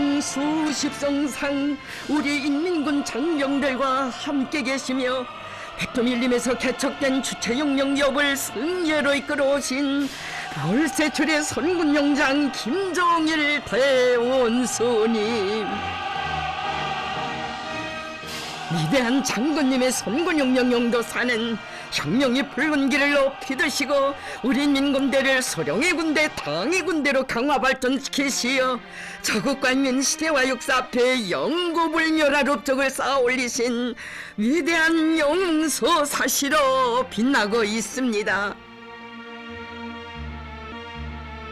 위대한 수십성상 우리 인민군 장병들과 함께 계시며 백두밀림에서 개척된 주체혁명기업을 승리로 이끌어오신 별세출의 선군용장 김정일 대원수님, 위대한 장군님의 선군용령 용도사는 혁명의 붉은 길을 높이 드시고 우리 민군대를 소령의 군대, 당의 군대로 강화 발전시키시어 저국과 민시대와 역사 앞에 영구불멸할 업적을 쌓아 올리신 위대한 용서사시로 빛나고 있습니다.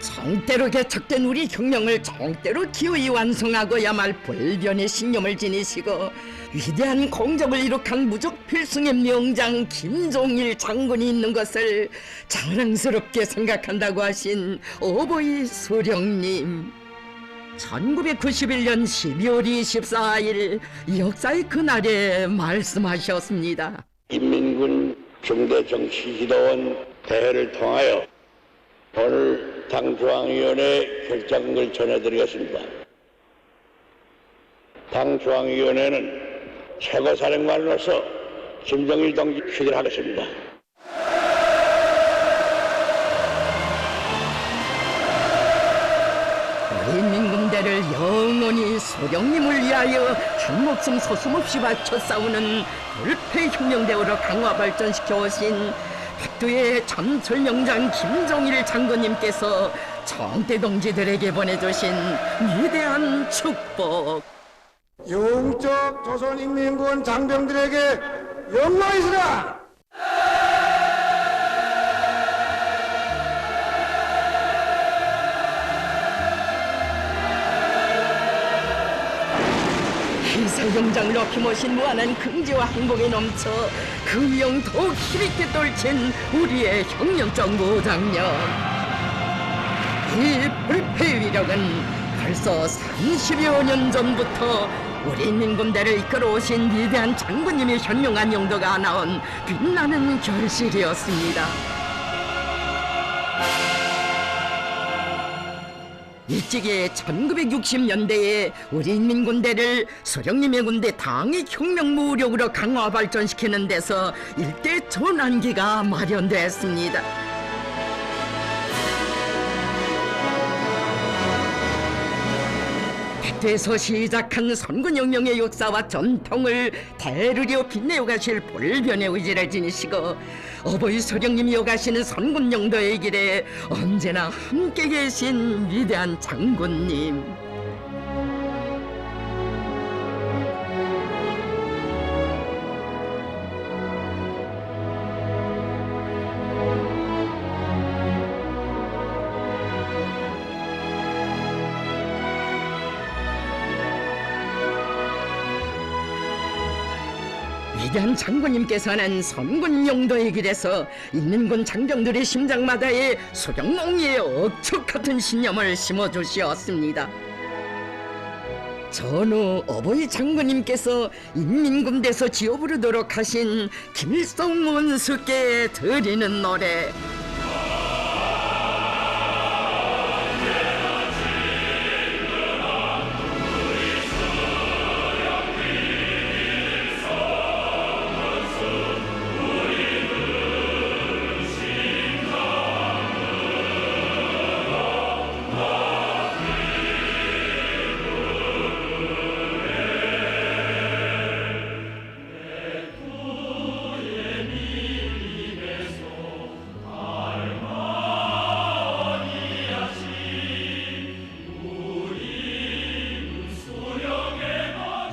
정대로 개척된 우리 혁명을 정대로 기어이 완성하고야말 불변의 신념을 지니시고 위대한 공적을 이룩한 무적 필승의 명장 김종일 장군이 있는 것을 자랑스럽게 생각한다고 하신 어버이 수령님, 1991년 12월 24일 역사의 그날에 말씀하셨습니다. 인민군 중대정치지도원 대회를 통하여 오늘 당중앙위원회 결정을 전해드리겠습니다. 당중앙위원회는 최고사령관으로서 김정일 동지 추진하겠습니다. 우리 민군대를 영원히 소령님을 위하여 한 목숨 서슴없이 바쳐 싸우는 불패혁명대우로 강화 발전시켜 오신 백두의 전철명장 김종일 장군님께서 정대 동지들에게 보내주신 위대한 축복. 영적 조선인민군 장병들에게 영광이시라. 희생영장을 높이 모신 무한한 긍지와 행복이 넘쳐 그 위용 더욱 힘있게 떨친 우리의 혁명적 무장력. 이 불패의 위력은 벌써 30여 년 전부터 우리 민군대를 이끌어오신 위대한 장군님의 현명한 용도가 나온 빛나는 결실이었습니다. 일찍이 1960년대에 우리 인민군대를 소령님의 군대 당의 혁명무력으로 강화 발전시키는 데서 일대 전환기가 마련됐습니다. 백두에서 시작한 선군혁명의 역사와 전통을 대르려 빛내어 가실 불변의 의지를 지니시고 어버이 소령님이 이어가시는 선군영도의 길에 언제나 함께 계신 위대한 장군님, 위대한 장군님께서는 선군용도의 길에서 인민군 장병들의 심장마다에 소령농이의 억척 같은 신념을 심어주시었습니다. 전후 어버이 장군님께서 인민군대에서 지어 부르도록 하신 김일성 원수께 드리는 노래,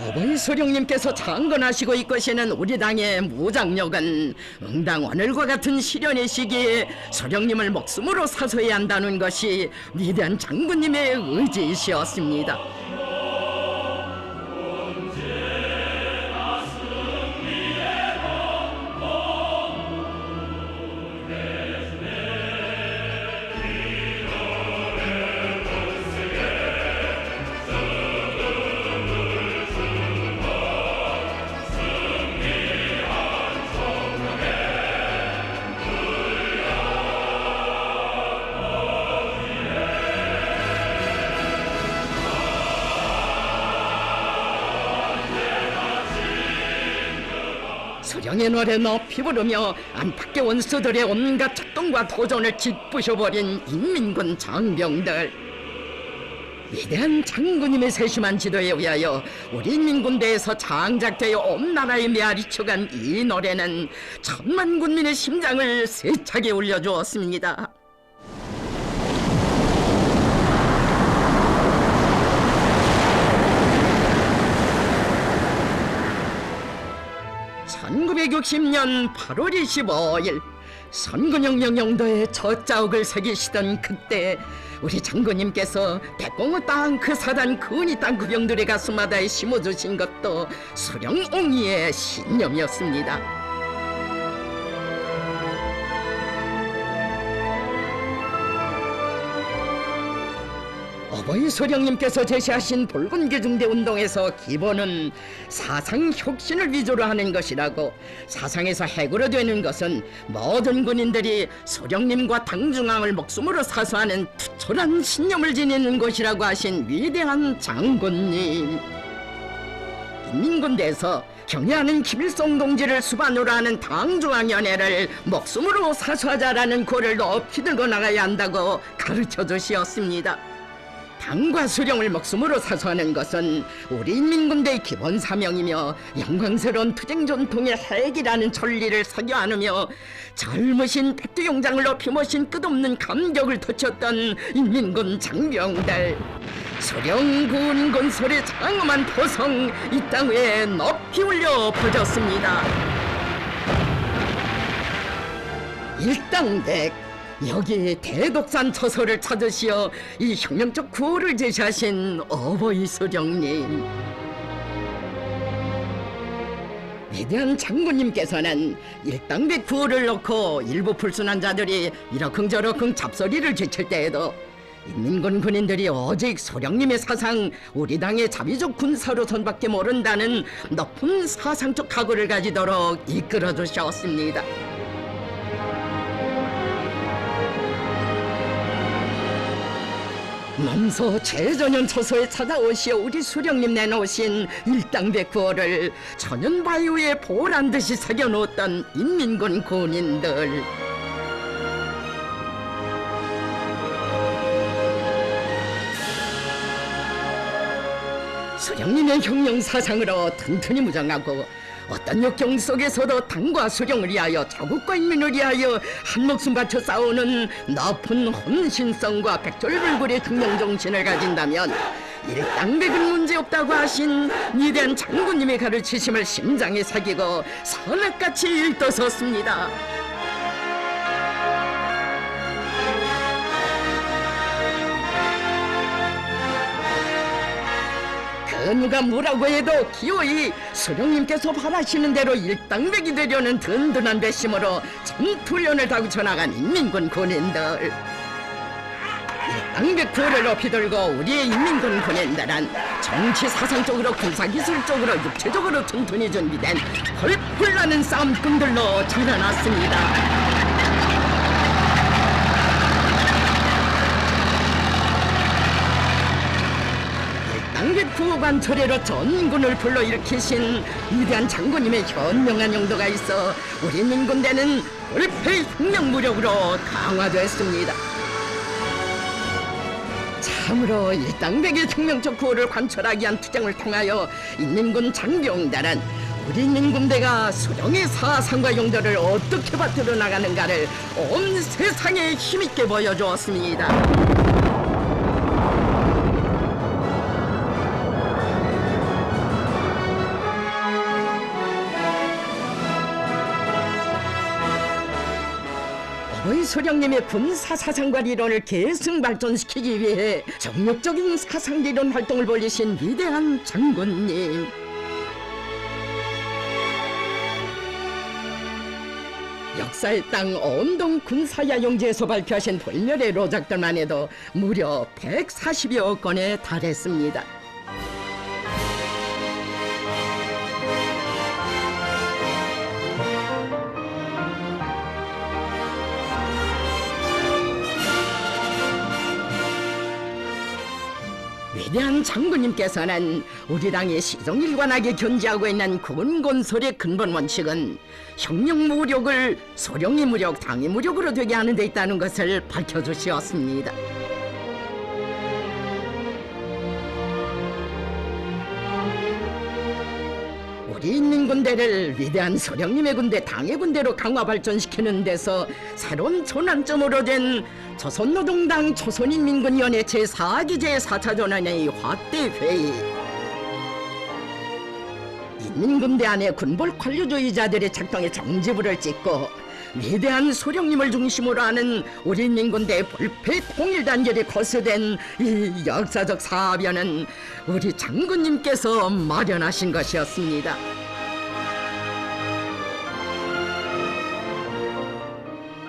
어버이 소령님께서 창건하시고 이끄시는 우리 당의 무장력은 응당 오늘과 같은 시련의 시기에 소령님을 목숨으로 사수해야 한다는 것이 위대한 장군님의 의지이시었습니다. 수령의 노래 높이 부르며 안팎의 원수들의 온갖 작동과 도전을 짓부셔버린 인민군 장병들. 위대한 장군님의 세심한 지도에 의하여 우리 인민군대에서 장작되어 온 나라에 메아리쳐간 이 노래는 천만 군민의 심장을 세차게 울려주었습니다. (1960년 8월 25일) 선근영 영도에 첫 자욱을 새기시던 그때 우리 장군님께서 대공어 땅 그 사단 근이 땅 그 병들의 가슴마다에 심어주신 것도 수령옹이의 신념이었습니다. 어버이 소령님께서 제시하신 붉은계중대 운동에서 기본은 사상 혁신을 위주로 하는 것이라고, 사상에서 해고로 되는 것은 모든 군인들이 소령님과 당중앙을 목숨으로 사수하는 투철한 신념을 지니는 것이라고 하신 위대한 장군님. 인민군대에서 경애하는 김일성 동지를 수반으로 하는 당중앙위원회를 목숨으로 사수하자라는 고를 높이 들고 나가야 한다고 가르쳐 주시었습니다. 당과 수령을 목숨으로 사수하는 것은 우리 인민군대의 기본 사명이며 영광스러운 투쟁 전통의 핵이라는 천리를 석유 안으며 젊으신 백두용장을 높이 모신 끝없는 감격을 터쳤던 인민군 장병들. 수령군 건설의 장엄한 포성 이 땅 위에 높이 울려 퍼졌습니다. 일당백, 여기 대독산 처소를 찾으시어 이 혁명적 구호를 제시하신 어버이 수령님. 위대한 장군님께서는 일당백 구호를 놓고 일부 불순한 자들이 이러쿵저러쿵 잡소리를 제칠 때에도 인민군 군인들이 오직 소령님의 사상, 우리 당의 자비적 군사로선밖에 모른다는 높은 사상적 각오를 가지도록 이끌어 주셨습니다. 넘소 최전연 처소에 찾아오시어 우리 수령님 내놓으신 일당백 구호를 천연바위에 보란듯이 새겨놓았던 인민군 군인들. 수령님의 혁명 사상으로 튼튼히 무장하고 어떤 역경 속에서도 당과 수령을 위하여 자국과 인민을 위하여 한 목숨 바쳐 싸우는 높은 헌신성과 백절불굴의 혁명정신을 가진다면 일당백은 문제없다고 하신 위대한 장군님의 가르치심을 심장에 새기고 선악같이 일떠섰습니다. 누가 뭐라고 해도 기어이 수령님께서 바라시는 대로 일당백이 되려는 든든한 배심으로 전투련을 다구쳐 나간 인민군 군인들. 일당백 구호를 높이 들고 우리의 인민군 군인들은 정치 사상적으로 군사기술적으로 육체적으로 튼튼히 준비된 펄펄 나는 싸움꾼들로 자라났습니다. 일당백 구호관 초례로 전군을 불러일으키신 위대한 장군님의 현명한 용도가 있어 우리 인민군대는 올페 혁명무력으로 강화됐습니다. 참으로 일당백의 혁명적 구호를 관철하기 위한 투쟁을 통하여 인민군 장병들은 우리 인민군대가 수령의 사상과 용도를 어떻게 받들어 나가는가를 온 세상에 힘있게 보여주었습니다. 어버이 수령님의 군사 사상과 리론을 계승 발전시키기 위해 정력적인 사상 리론 활동을 벌이신 위대한 장군님. 역사의 땅 온동 군사야용지에서 발표하신 불멸의 로작들만 해도 무려 140여 건에 달했습니다. 위대한 장군님께서는 우리 당이 시종일관하게 견지하고 있는 군건설의 근본 원칙은 혁명 무력을 소령의 무력, 당의 무력으로 되게 하는 데 있다는 것을 밝혀주시었습니다. 우리 인민군대를 위대한 소령님의 군대, 당의 군대로 강화 발전시키는 데서 새로운 전환점으로 된 조선노동당 조선인민군위원회 제4기 제4차 전원회의 확대회의. 인민군대 안에 군벌 관료주의자들의 작동에 정지불을 찍고 위대한 소령님을 중심으로 하는 우리 인민군대의 불패 통일 단결이 거스된 이 역사적 사변은 우리 장군님께서 마련하신 것이었습니다.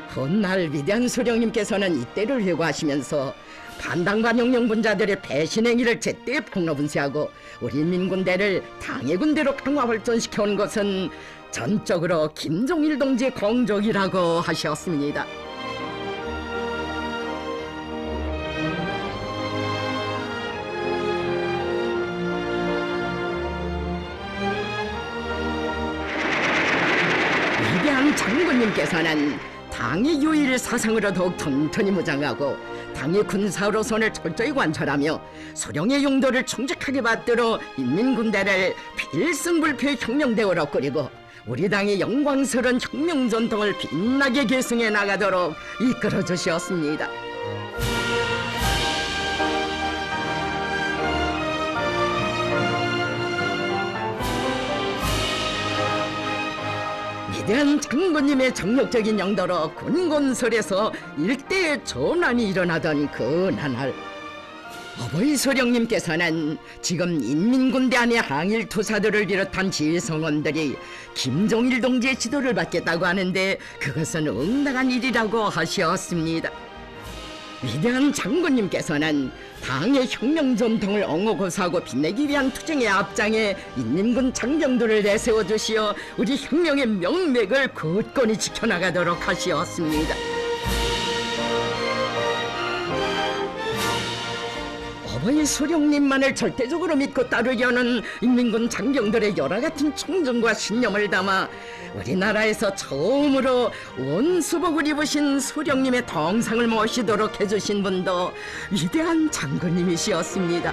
훗날 위대한 소령님께서는 이때를 회고하시면서 반당반 혁명분자들의 배신 행위를 제때 폭로분쇄하고 우리 인민군대를 당의 군대로 강화 발전시켜온 것은 전적으로 김종일 동지의 공적이라고 하셨습니다. 위대한 장군님께서는 당의 유일 사상으로 더욱 튼튼히 무장하고 당의 군사로선을 철저히 관철하며 소령의 용도를 충직하게 받들어 인민군대를 필승불패 혁명대우로 꾸리고 우리 당의 영광스러운 혁명 전통을 빛나게 계승해 나가도록 이끌어 주셨습니다. 위대한 장군님의 정력적인 영도로 군건설에서 일대의 전환이 일어나던 그 나날, 어버이 소령님께서는 지금 인민군대 안의 항일투사들을 비롯한 지성원들이 김종일 동지의 지도를 받겠다고 하는데 그것은 응당한 일이라고 하셨습니다. 위대한 장군님께서는 당의 혁명 전통을 옹호고사하고 빛내기 위한 투쟁의 앞장에 인민군 장병들을 내세워 주시어 우리 혁명의 명맥을 굳건히 지켜나가도록 하시었습니다. 어버이 소령님만을 절대적으로 믿고 따르려는 인민군 장병들의 열화 같은 청정과 신념을 담아 우리나라에서 처음으로 원수복을 입으신 소령님의 동상을 모시도록 해주신 분도 위대한 장군님이시었습니다.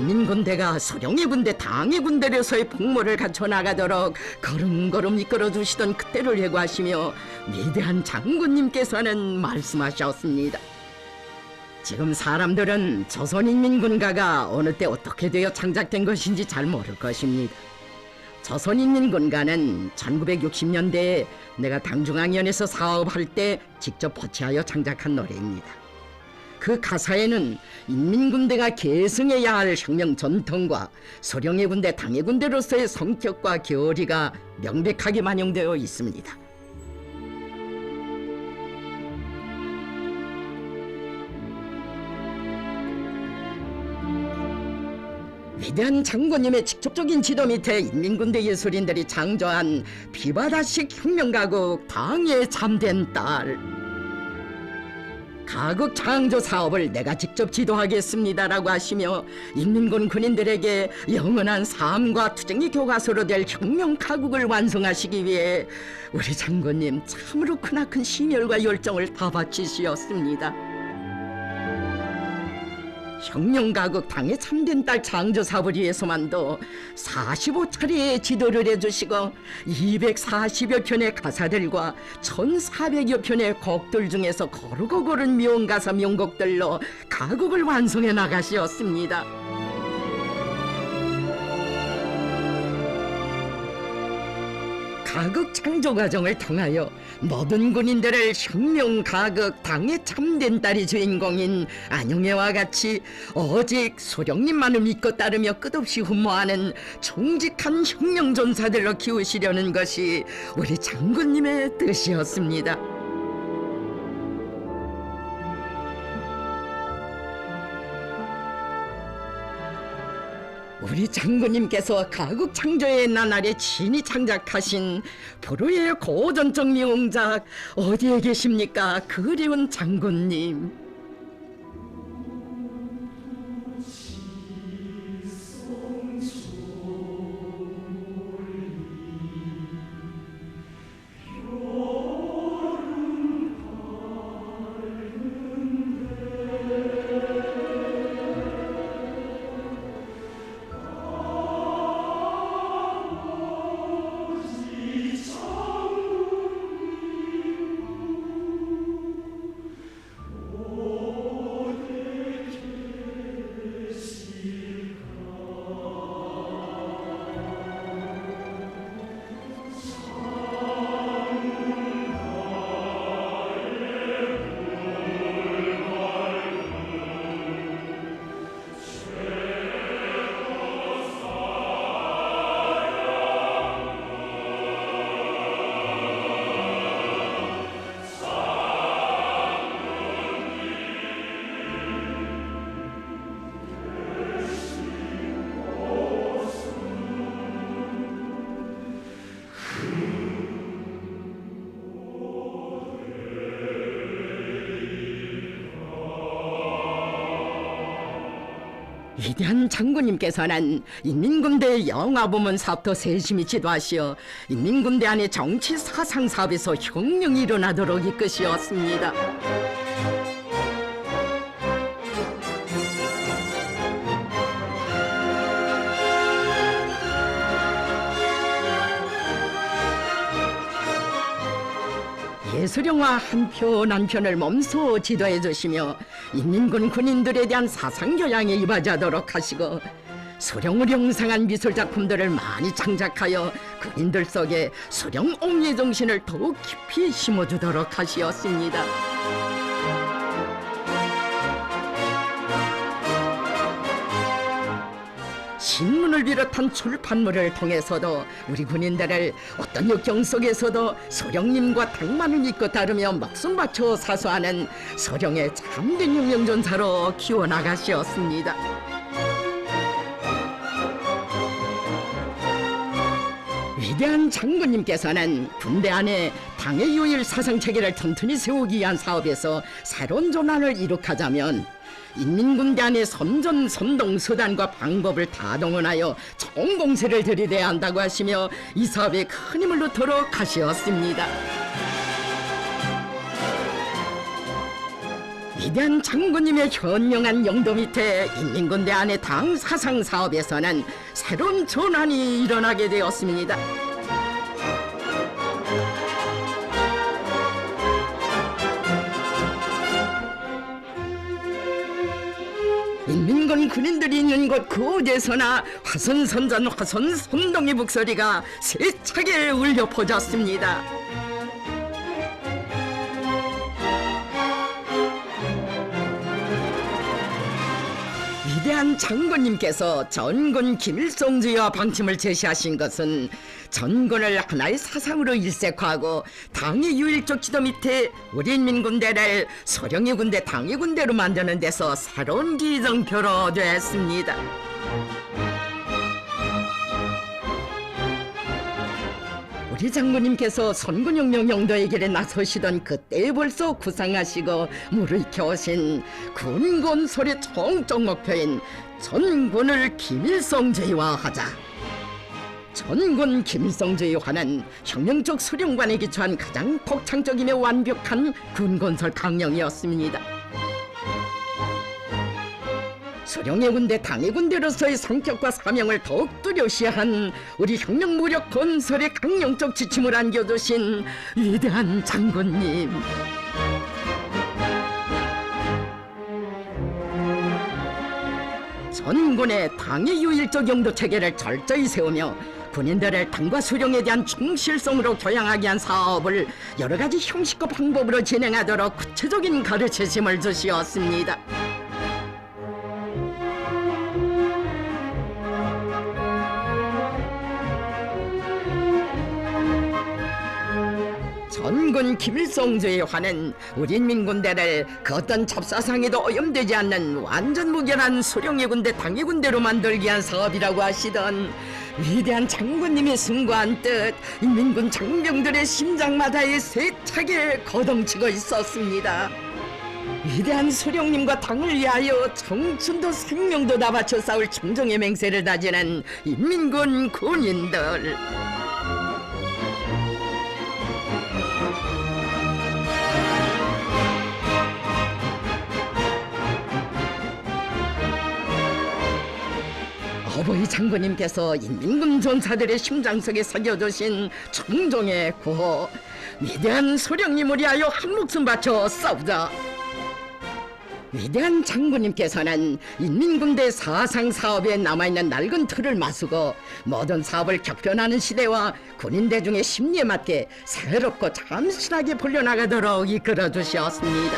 인민군대가 소령의 군대, 당의 군대로서의 풍모를 갖춰 나가도록 걸음걸음 이끌어주시던 그때를 회고하시며 위대한 장군님께서는 말씀하셨습니다. 지금 사람들은 조선인민군가가 어느 때 어떻게 되어 창작된 것인지 잘 모를 것입니다. 조선인민군가는 1960년대에 내가 당중앙위원회에서 사업할 때 직접 포치하여 창작한 노래입니다. 그 가사에는 인민군대가 계승해야 할 혁명 전통과 소령의 군대, 당의 군대로서의 성격과 교리가 명백하게 반영되어 있습니다. 위대한 장군님의 직접적인 지도 밑에 인민군대 예술인들이 창조한 비바다식 혁명가국 당의 참된 딸, 가국 창조 사업을 내가 직접 지도하겠습니다라고 하시며 인민군 군인들에게 영원한 삶과 투쟁의 교과서로 될 혁명 가국을 완성하시기 위해 우리 장군님 참으로 크나큰 심혈과 열정을 다 바치시었습니다. 혁명가국 당의 참된 딸 창조 사업을 위해서만도 45차례의 지도를 해주시고 240여 편의 가사들과 1400여 편의 곡들 중에서 고르고 고른 명가사 명곡들로 가곡을 완성해 나가시었습니다. 가극 창조 과정을 통하여 모든 군인들을 혁명 가극 당의 참된 딸이 주인공인 안용애와 같이 오직 소령님만을 믿고 따르며 끝없이 흠모하는 정직한 혁명 전사들로 키우시려는 것이 우리 장군님의 뜻이었습니다. 우리 장군님께서 가국 창조의 나날에 친히 창작하신 불후의 고전적 명작 어디에 계십니까? 그리운 장군님. 위대한 장군님께서는 인민군대 영화부문 사업도 세심히 지도하시어 인민군대 안의 정치 사상 사업에서 혁명이 일어나도록 이끄시었습니다. 예술영화 한 편 한 편을 몸소 지도해 주시며 인민군 군인들에 대한 사상교양에 이바지하도록 하시고 수령을 형상한 미술작품들을 많이 창작하여 군인들 속에 수령 옹리 정신을 더욱 깊이 심어주도록 하시었습니다. 신문을 비롯한 출판물을 통해서도 우리 군인들을 어떤 역경 속에서도 소령님과 당만을 믿고 따르며 목숨 바쳐 사수하는 소령의 참된 혁명전사로 키워나가시었습니다. 위대한 장군님께서는 군대 안에 당의 유일 사상체계를 튼튼히 세우기 위한 사업에서 새로운 전환을 이룩하자면 인민군대 안의 선전, 선동, 수단과 방법을 다 동원하여 총공세를 들이대야 한다고 하시며 이 사업에 큰 힘을 넣도록 하시었습니다. 위대한 장군님의 현명한 영도 밑에 인민군대 안의 당 사상 사업에서는 새로운 전환이 일어나게 되었습니다. 인민군 군인들이 있는 곳 그 어디에서나 화선선전 화선선동의 목소리가 세차게 울려 퍼졌습니다. 위대한 장군님께서 전군 김일성주의와 방침을 제시하신 것은 전군을 하나의 사상으로 일색화하고 당의 유일적 지도 밑에 우리 인민군대를 소령의 군대, 당의 군대로 만드는 데서 새로운 기정표로 됐습니다. 우리 장군님께서 선군혁명 영도의 길에 나서시던 그때 벌써 구상하시고 무르익혀오신 군건설의 총적 목표인 전군을 김일성주의화하자. 전군 김일성주의화는 혁명적 수령관에 기초한 가장 독창적이며 완벽한 군건설 강령이었습니다. 수령의 군대, 당의 군대로서의 성격과 사명을 더욱 뚜렷이한 우리 혁명 무력 건설의 강령적 지침을 안겨주신 위대한 장군님. 전군의 당의 유일적 영도 체계를 철저히 세우며 군인들을 당과 수령에 대한 충실성으로 교양하기 위한 사업을 여러 가지 형식과 방법으로 진행하도록 구체적인 가르치심을 주시었습니다. 인민군 김일성조의 화는 우리 인민군대를 그 어떤 잡사상에도 오염되지 않는 완전 무결한 수령의 군대 당의 군대로 만들기 위한 사업이라고 하시던 위대한 장군님이 승고한 뜻 인민군 장병들의 심장마다에 세차게 거동치고 있었습니다. 위대한 수령님과 당을 위하여 청춘도 생명도 다 바쳐 싸울 청정의 맹세를 다지는 인민군 군인들. 어버이 장군님께서 인민군 전사들의 심장속에 새겨주신 청정의 구호, 위대한 소령님을 위하여 한 목숨 바쳐 싸우자. 위대한 장군님께서는 인민군대 사상 사업에 남아있는 낡은 틀을 마수고 모든 사업을 격변하는 시대와 군인대 중의 심리에 맞게 새롭고 참신하게 풀려나가도록 이끌어 주셨습니다.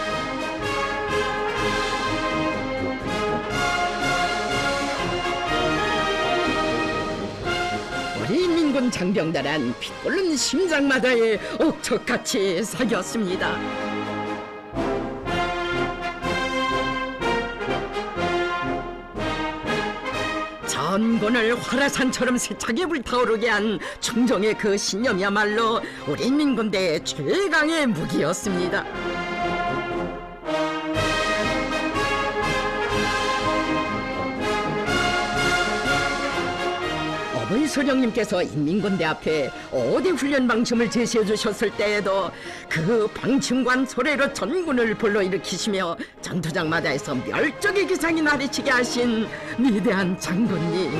우리 인민군 장병들은 피 끓는 심장마다에 옥석같이 새겼습니다. 전군을 화라산처럼 세차게 불타오르게 한 청정의 그 신념이야말로 우리 인민군대의 최강의 무기였습니다. 어버이 소령님께서 인민군대 앞에 5대 훈련 방침을 제시해 주셨을 때에도 그 방침관 소리로 전군을 불러일으키시며 전투장마다에서 멸종의 기상이 나리치게 하신 위대한 장군님.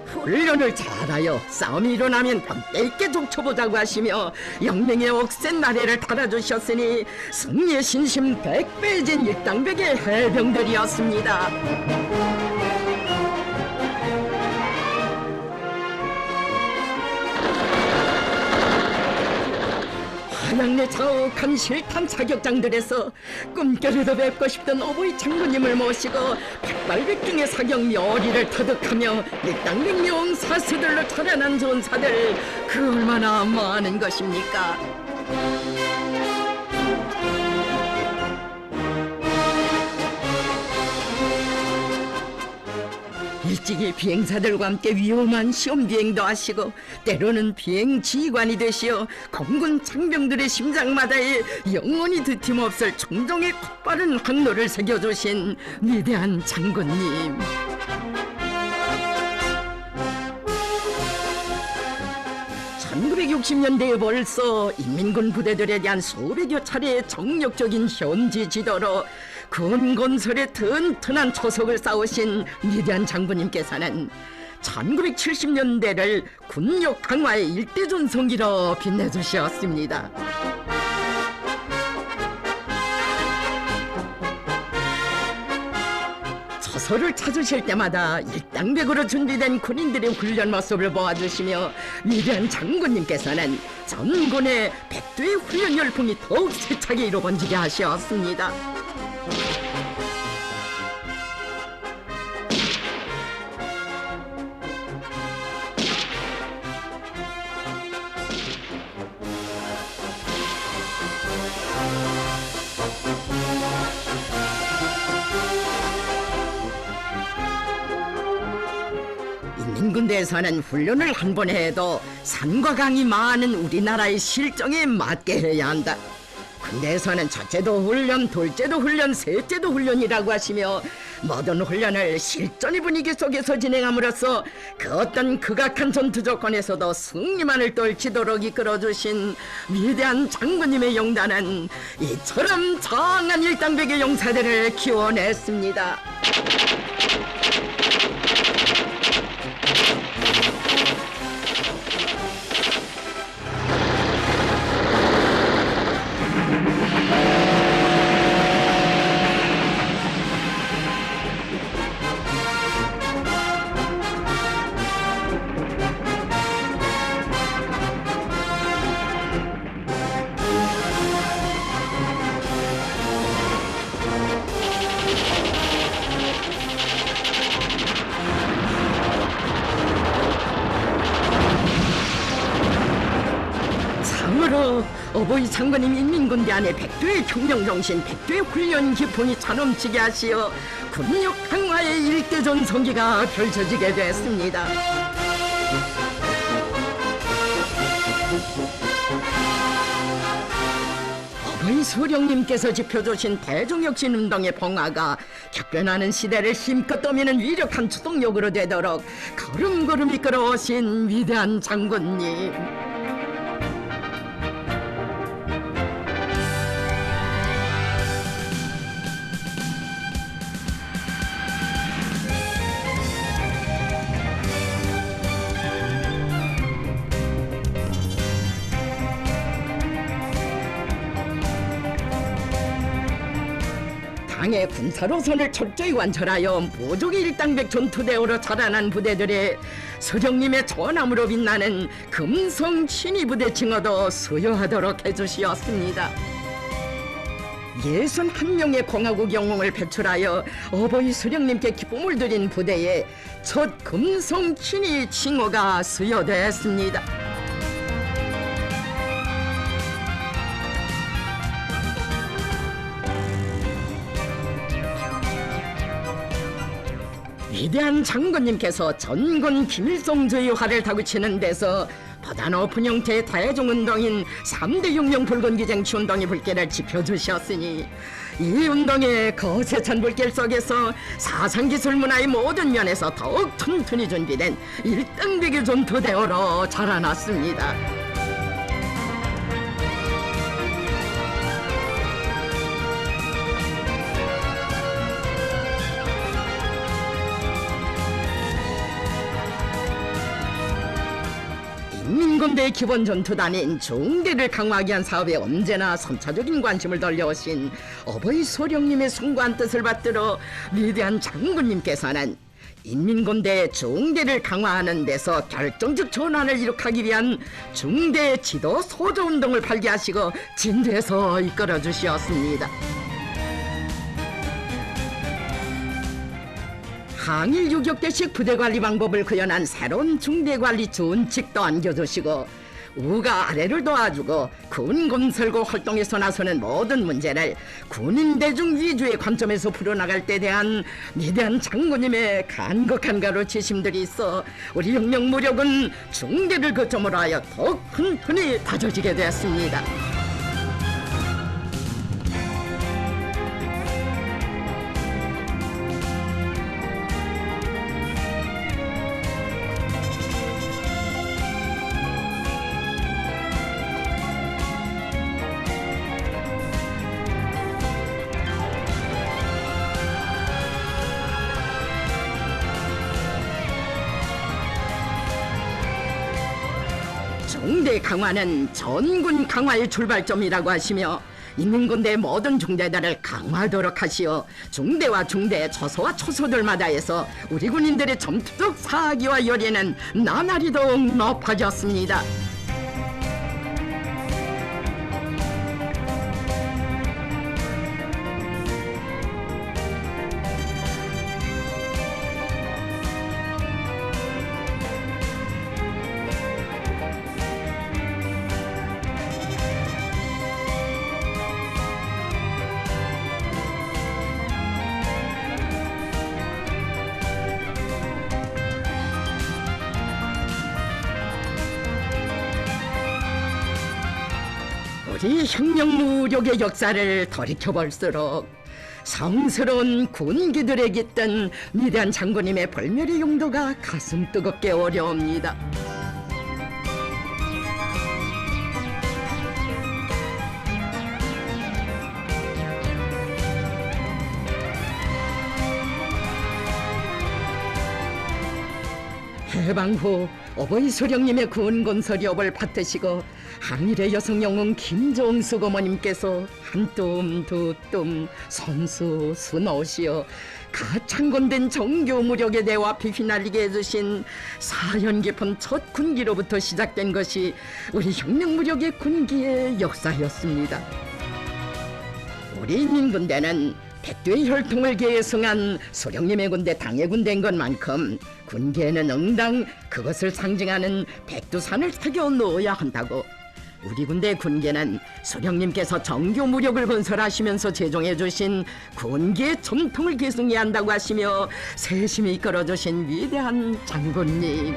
훈련을 잘하여 싸움이 일어나면 함께 있게 족쳐보자고 하시며 영맹의 옥센 나래를 달아주셨으니 승리의 신심 100배진 일당백의 해병들이었습니다. 한양내 자욱한 실탄 사격장들에서 꿈결에도 뵙고 싶던 어버이 장군님을 모시고 백발백중의 사격 묘리를 터득하며 일당백명 사수들로 자라난 전사들 그 얼마나 많은 것입니까? 일찍이 비행사들과 함께 위험한 시험 비행도 하시고 때로는 비행 지휘관이 되시어 공군 장병들의 심장마다에 영원히 드팀없을 청정의 곧바른 항로를 새겨주신 위대한 장군님. (1960년대에) 벌써 인민군 부대들에 대한 수백여 차례의 정력적인 현지 지도로 군 건설에 튼튼한 초석을 쌓으신 위대한 장군님께서는 1970년대를 군력 강화의 일대전성기로 빛내주셨습니다. 처소를 찾으실 때마다 일당백으로 준비된 군인들의 훈련 모습을 보아주시며 위대한 장군님께서는 전군의 백두의 훈련 열풍이 더욱 세차게 이루어지게 하셨습니다. 인민군대에서는 훈련을 한 번 해도 산과 강이 많은 우리나라의 실정에 맞게 해야 한다. 군대에서는 첫째도 훈련, 둘째도 훈련, 셋째도 훈련이라고 하시며 모든 훈련을 실전의 분위기 속에서 진행함으로써 그 어떤 극악한 전투 조건에서도 승리만을 떨치도록 이끌어주신 위대한 장군님의 용단은 이처럼 장한 일당백의 용사들을 키워냈습니다. 어버이 장군님 인민군대 안에 백두의 혁명정신, 백두의 훈련 기풍이 차넘치게 하시어 군력 강화의 일대 전성기가 펼쳐지게 됐습니다. 어버이 수령님께서 지펴주신 대중혁신운동의 봉화가 격변하는 시대를 힘껏 떠미는 위력한 추동력으로 되도록 걸음걸음 이끌어오신 위대한 장군님. 당의 군사로선을 철저히 완철하여 모종의 일당백 전투대우로 자라난 부대들의 수령님의 전함으로 빛나는 금성 신의부대 칭호도 수여하도록 해주시었습니다. 61명의 공화국 영웅을 배출하여 어버이 수령님께 기쁨을 드린 부대에 첫 금성 신의 칭호가 수여됐습니다. 위대한 장군님께서 전군 김일성주의 화를 다구치는 데서 보다 높은 형태의 대중운동인 3대 혁명 붉은기쟁취 운동의 불길을 지펴주셨으니 이 운동의 거세찬 불길 속에서 사상기술 문화의 모든 면에서 더욱 튼튼히 준비된 일등백의 전투대오로 자라났습니다. 인민군대의 기본 전투단인 중대를 강화하기 위한 사업에 언제나 선차적인 관심을 돌려오신 어버이 수령님의 숭고한 뜻을 받들어 위대한 장군님께서는 인민군대 중대를 강화하는 데서 결정적 전환을 이룩하기 위한 중대 지도 소조 운동을 발기하시고 진두에서 이끌어 주시었습니다. 항일 유격대식 부대관리 방법을 구현한 새로운 중대관리 준칙도 안겨주시고 우가 아래를 도와주고 군 건설고 활동에서 나서는 모든 문제를 군인 대중 위주의 관점에서 풀어나갈 때 대한 위대한 장군님의 간곡한 가르치심들이 있어 우리 혁명 무력은 중대를 거점으로 하여 더욱 튼튼히 다져지게 되었습니다. 중대 강화는 전군 강화의 출발점이라고 하시며 인민군대의 모든 중대들을 강화하도록 하시어 중대와 중대, 초소와 초소들마다 해서 우리 군인들의 전투적 사기와 열의는 나날이 더욱 높아졌습니다. 우리 혁명 무력의 역사를 돌이켜볼수록 성스러운 군기들에 깃든 위대한 장군님의 불멸의 용도가 가슴 뜨겁게 어려웁니다. 해방 후 어버이 수령님의 군건설업을 받드시고 항일의 여성 영웅 김정숙 어머님께서 한 뼘 두 뼘 선수 수놓으시어 가창건된 정교 무력의 대화 앞에 휘날리게 해주신 사연 깊은 첫 군기로부터 시작된 것이 우리 혁명 무력의 군기의 역사였습니다. 우리 인민군대는 백두의 혈통을 계승한 수령님의 군대 당의 군대인 것만큼 군계에는 응당 그것을 상징하는 백두산을 새겨 놓아야 한다고 우리 군대 군계는 소령님께서 정교 무력을 건설하시면서 제정해 주신 군계의 전통을 계승해야 한다고 하시며 세심히 이끌어 주신 위대한 장군님.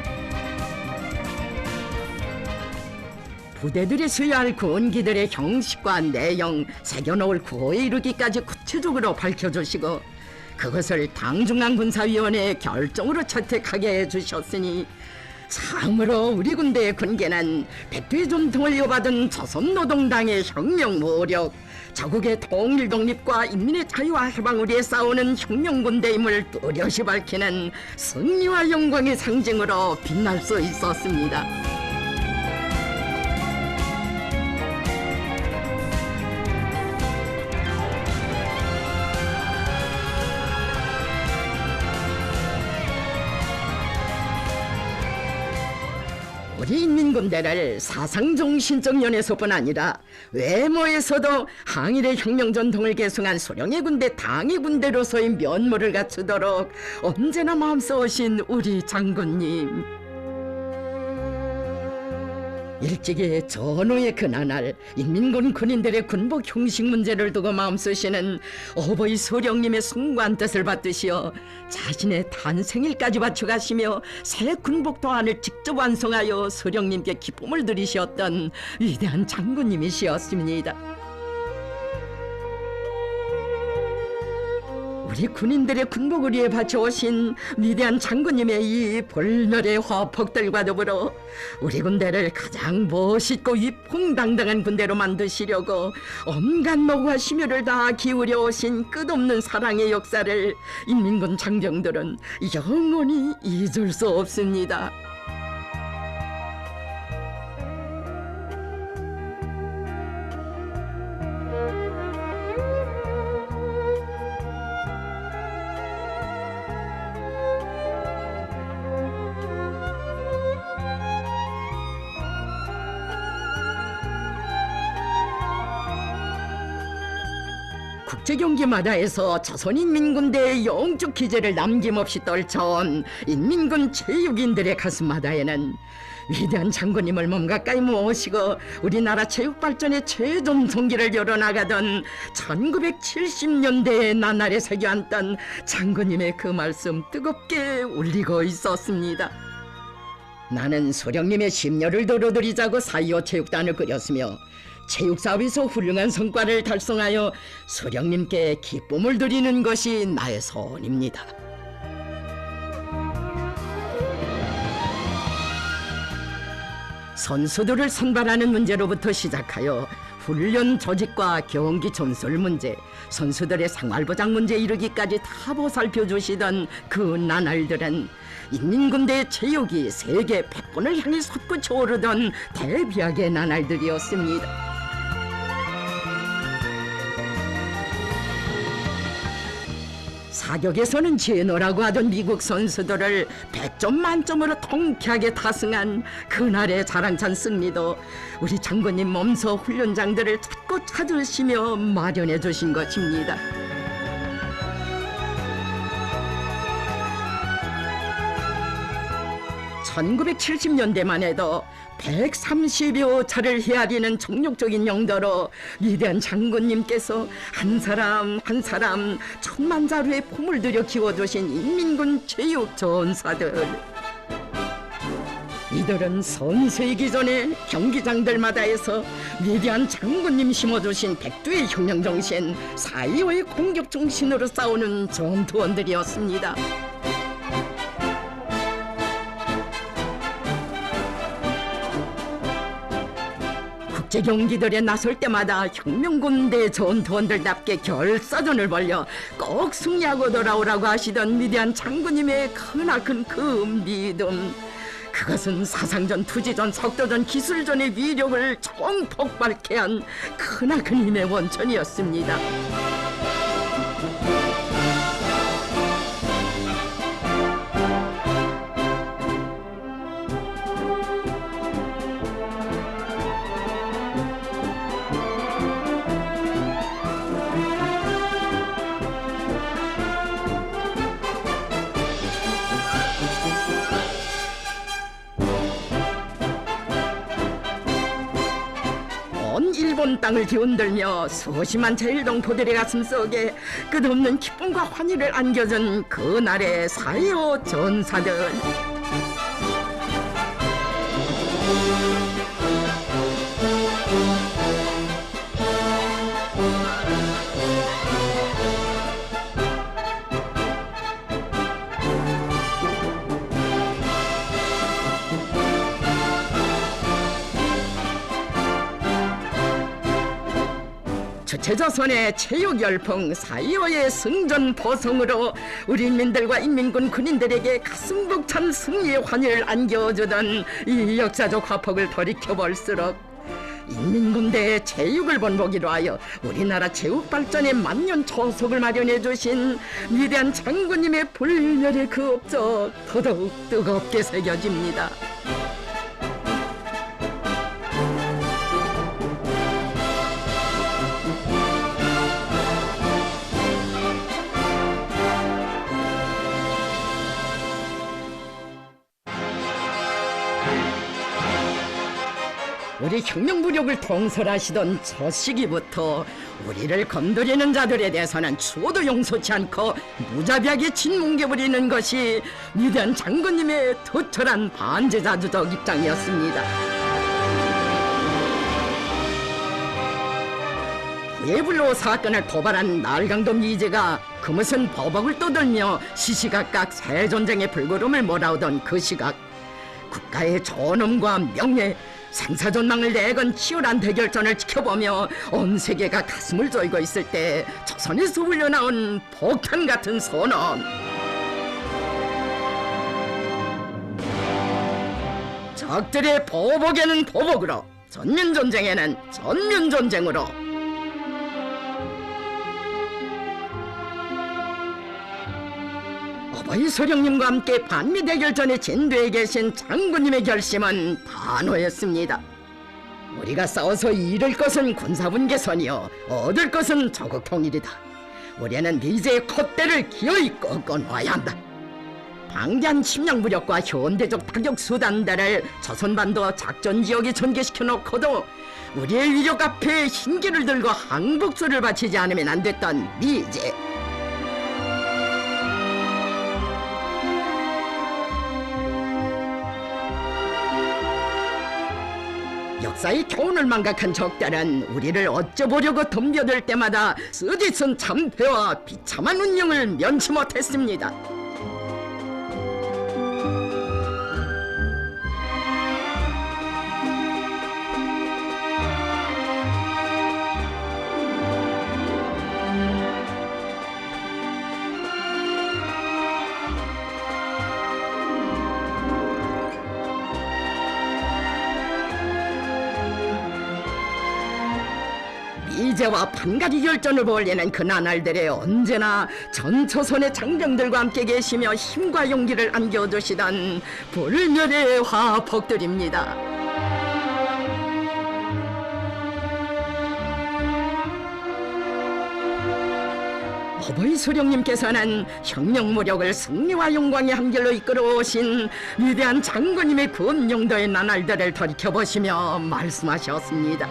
부대들이 수여할 군기들의 형식과 내용, 새겨놓을 구호에 이르기까지 구체적으로 밝혀주시고 그것을 당중앙군사위원회의 결정으로 채택하게 해주셨으니 참으로 우리 군대의 군계는 백두의 전통을 이어받은 조선노동당의 혁명무력, 자국의 통일 독립과 인민의 자유와 해방을 위해 싸우는 혁명군대임을 뚜렷이 밝히는 승리와 영광의 상징으로 빛날 수 있었습니다. 우리 인민군대를 사상정신적 면에서뿐 아니라 외모에서도 항일의 혁명 전통을 계승한 소령의 군대 당의 군대로서의 면모를 갖추도록 언제나 마음써오신 우리 장군님. 일찍이 전후의 그나날 인민군 군인들의 군복 형식 문제를 두고 마음쓰시는 어버이 소령님의 숭고한 뜻을 받드시어 자신의 탄생일까지 바쳐가시며 새 군복 도안을 직접 완성하여 소령님께 기쁨을 드리셨던 위대한 장군님이시었습니다. 우리 군인들의 군복을 위해 바쳐오신 위대한 장군님의 이 볼멸의 화폭들과 더불어 우리 군대를 가장 멋있고 위풍당당한 군대로 만드시려고 온갖 노고와 심혈을 다 기울여 오신 끝없는 사랑의 역사를 인민군 장병들은 영원히 잊을 수 없습니다. 국제경기마다에서 조선인민군대의 영적 기제를 남김없이 떨쳐온 인민군 체육인들의 가슴마다에는 위대한 장군님을 몸 가까이 모시고 우리나라 체육발전의 최전성기를 열어나가던 1970년대의 나날에 새겨앉던 장군님의 그 말씀 뜨겁게 울리고 있었습니다. 나는 소령님의 심려를 도로드리자고 4.25 체육단을 꾸렸으며 체육사업에서 훌륭한 성과를 달성하여 소령님께 기쁨을 드리는 것이 나의 소원입니다. 선수들을 선발하는 문제로부터 시작하여 훈련 조직과 경기 전술 문제, 선수들의 생활보장 문제에 이르기까지 다 보살펴 주시던 그 나날들은 인민군대의 체육이 세계 100권을 향해 솟구쳐 오르던 대비약의 나날들이었습니다. 사격에서는 제노라고 하던 미국 선수들을 100점 만점으로 통쾌하게 타승한 그날의 자랑찬 승리도 우리 장군님 몸소 훈련장들을 찾고 찾으시며 마련해 주신 것입니다. (1970년대만) 해도 130여 차를 헤아리는 정력적인 용도로 위대한 장군님께서 한 사람 한 사람 천만자루의 품을 들여 키워주신 인민군 체육 전사들, 이들은 선수이기 전에 경기장들마다에서 위대한 장군님 심어주신 백두의 혁명정신, 4.25의 공격정신으로 싸우는 전투원들이었습니다. 국제경기들에 나설 때마다 혁명군대 전투원들답게 결사전을 벌여 꼭 승리하고 돌아오라고 하시던 위대한 장군님의 크나큰 그 믿음, 그것은 사상전, 투지전, 석도전, 기술전의 위력을 총폭발케 한 크나큰 힘의 원천이었습니다. 일본 땅을 뒤흔들며 수십만 제1동포들의 가슴속에 끝없는 기쁨과 환희를 안겨준 그날의 4.25 전사들. 주체조선의 체육열풍 4.25의 승전보성으로 우리 인민들과 인민군 군인들에게 가슴 벅찬 승리의 환희를 안겨주던 이 역사적 화폭을 돌이켜볼수록 인민군대의 체육을 본보기로 하여 우리나라 체육발전의 만년 초석을 마련해 주신 위대한 장군님의 불멸의 그 업적 더더욱 뜨겁게 새겨집니다. 우리 혁명무력을 통솔하시던 저 시기부터 우리를 건드리는 자들에 대해서는 추호도 용서치 않고 무자비하게 짓뭉개버리는 것이 위대한 장군님의 투철한 반제자주적 입장이었습니다. 부예불로 사건을 도발한 날강도 미제가 그 무슨 버벅을 떠들며 시시각각 새전쟁의 불구름을 몰아오던 그 시각, 국가의 존엄과 명예, 생사존망을 내건 치열한 대결전을 지켜보며 온 세계가 가슴을 졸고 있을 때 조선에서 흘러나온 폭탄 같은 선언. 적들의 보복에는 보복으로, 전면전쟁에는 전면전쟁으로. 어버이 소령님과 함께 반미대결전에 진도에 계신 장군님의 결심은 단호했습니다. 우리가 싸워서 잃을 것은 군사분 개선이요 얻을 것은 조국 통일이다. 우리는 미제의 콧대를 기어이 꺾어놔야 한다. 방대한 침략무력과 현대적 타격 수단들을 조선반도 작전지역에 전개시켜 놓고도 우리의 위력 앞에 흰기를 들고 항복수를 바치지 않으면 안 됐던 미제. 역사의 교훈을 망각한 적들은 우리를 어쩌보려고 덤벼들 때마다 쓰디쓴 참패와 비참한 운명을 면치 못했습니다. 미제와 판가리 결전을 벌이는 그 나날들에 언제나 전초선의 장병들과 함께 계시며 힘과 용기를 안겨주시던 불멸의 화폭들입니다. 어버이 소령님께서는 혁명무력을 승리와 영광의 한결로 이끌어오신 위대한 장군님의 군용도의 나날들을 돌이켜보시며 말씀하셨습니다.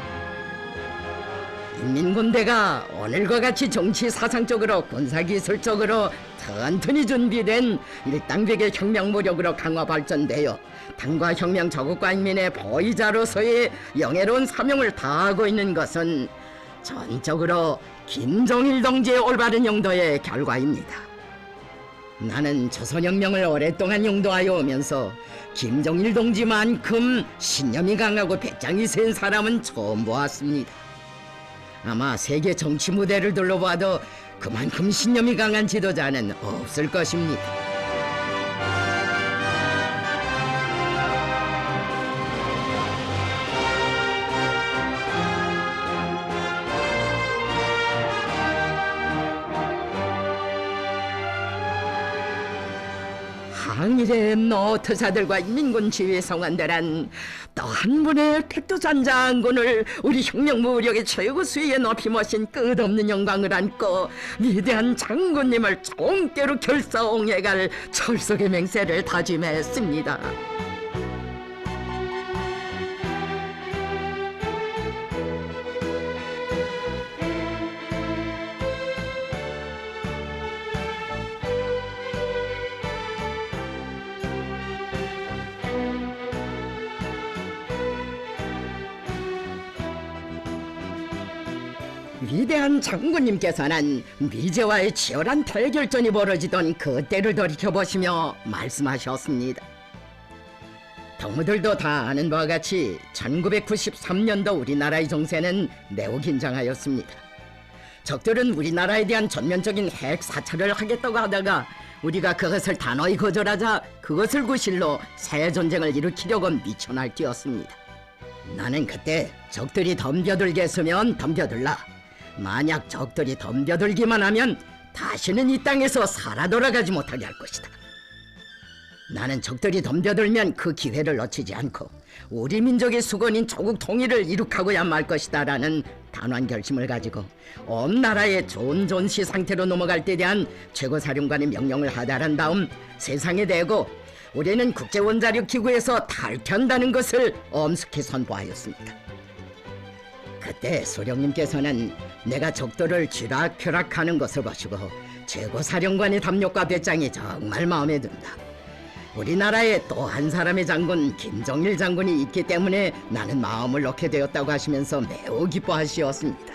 인민군대가 오늘과 같이 정치 사상적으로 군사기술적으로 튼튼히 준비된 일당백의 혁명무력으로 강화 발전되어 당과 혁명 저국과 인민의 보위자로서의 영예로운 사명을 다하고 있는 것은 전적으로 김정일 동지의 올바른 용도의 결과입니다. 나는 조선혁명을 오랫동안 용도하여 오면서 김정일 동지만큼 신념이 강하고 배짱이 센 사람은 처음 보았습니다. 아마 세계 정치 무대를 둘러봐도 그만큼 신념이 강한 지도자는 없을 것입니다. 항일의 노트사들과 인민군 지휘 성원들은 또 한 분의 백두산 장군을 우리 혁명무력의 최고 수위에 높이 모신 끝없는 영광을 안고 위대한 장군님을 총대로 결사옹해갈 철석의 맹세를 다짐했습니다. 위대한 장군님께서는 미제와의 치열한 대결전이 벌어지던 그때를 돌이켜보시며 말씀하셨습니다. 동무들도 다 아는 바와 같이 1993년도 우리나라의 정세는 매우 긴장하였습니다. 적들은 우리나라에 대한 전면적인 핵 사찰을 하겠다고 하다가 우리가 그것을 단호히 거절하자 그것을 구실로 새 전쟁을 일으키려고 미쳐 날뛰었습니다. 나는 그때 적들이 덤벼들겠으면 덤벼들라. 만약 적들이 덤벼들기만 하면 다시는 이 땅에서 살아 돌아가지 못하게 할 것이다. 나는 적들이 덤벼들면 그 기회를 놓치지 않고 우리 민족의 수건인 조국 통일을 이룩하고야 말 것이다 라는 단호한 결심을 가지고 온 나라의 존존시 상태로 넘어갈 때 대한 최고사령관의 명령을 하달한 다음 세상에 대고 우리는 국제원자력기구에서 탈퇴한다는 것을 엄숙히 선포하였습니다. 그때 소령님께서는 내가 적들을 쥐락펴락하는 것을 보시고 최고사령관의 담력과 배짱이 정말 마음에 든다. 우리나라에 또 한 사람의 장군 김정일 장군이 있기 때문에 나는 마음을 놓게 되었다고 하시면서 매우 기뻐하시었습니다.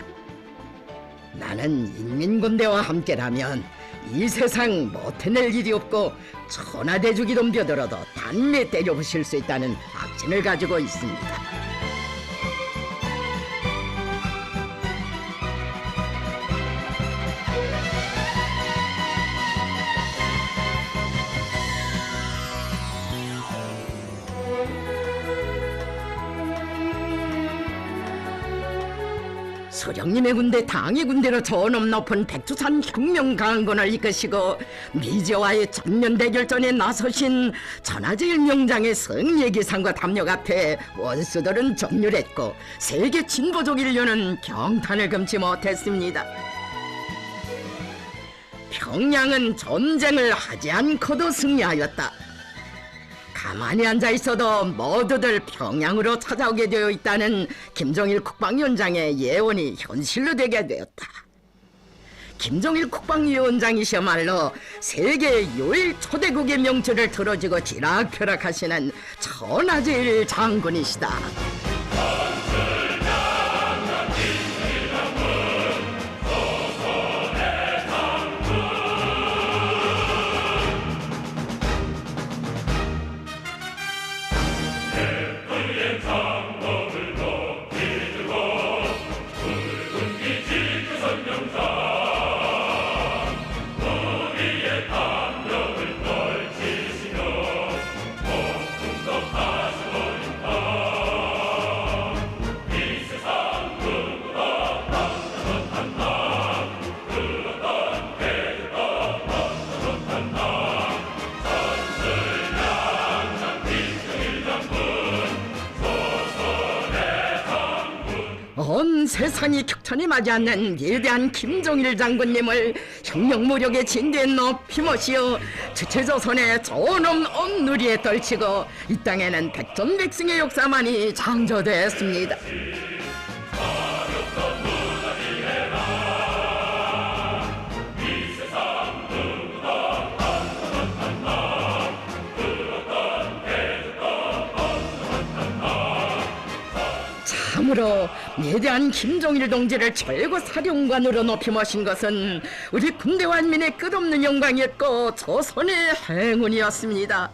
나는 인민군대와 함께라면 이 세상 못해낼 일이 없고 천하대죽이 덤벼들어도 단내 때려부실 수 있다는 확신을 가지고 있습니다. 소령님의 군대 당의 군대로 저놈 높은 백두산 혁명 강군을 이끄시고 미제와의 전면 대결전에 나서신 천하제일 명장의 승리의 기상과 담력 앞에 원수들은 전율했고 세계 진보적 인류는 경탄을 금치 못했습니다. 평양은 전쟁을 하지 않고도 승리하였다. 가만히 앉아있어도 모두들 평양으로 찾아오게 되어 있다는 김정일 국방위원장의 예언이 현실로 되게 되었다. 김정일 국방위원장이시야말로 세계 유일 초대국의 명철을 들어지고 지락펴락하시는 천하제일 장군이시다. 온 세상이 격천이 맞이하는 위대한 김정일 장군님을 혁명무력의 진대에 높이 모시어 주체조선의 존엄 온누리에 떨치고 이 땅에는 백전백승의 역사만이 창조되었습니다. 참으로 위대한 김정일 동지를 최고 사령관으로 높이 모신 것은 우리 군대와 인민의 끝없는 영광이었고 조선의 행운이었습니다.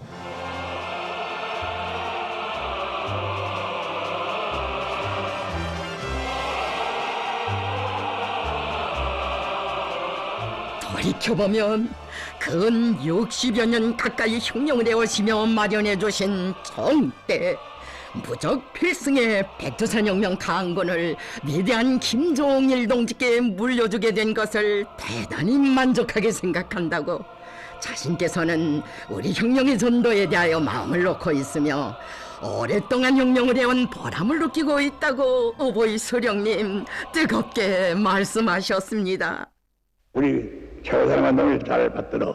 돌이켜보면 근 60여 년 가까이 혁명을 해오시며 마련해 주신 정대 무적 필승의 백두산 혁명 강군을 위대한 김정일 동지께 물려주게 된 것을 대단히 만족하게 생각한다고 자신께서는 우리 혁명의 전도에 대하여 마음을 놓고 있으며 오랫동안 혁명을 해온 보람을 느끼고 있다고 오보이 소령님 뜨겁게 말씀하셨습니다. 우리 최고사령관 놈을 잘 받들어,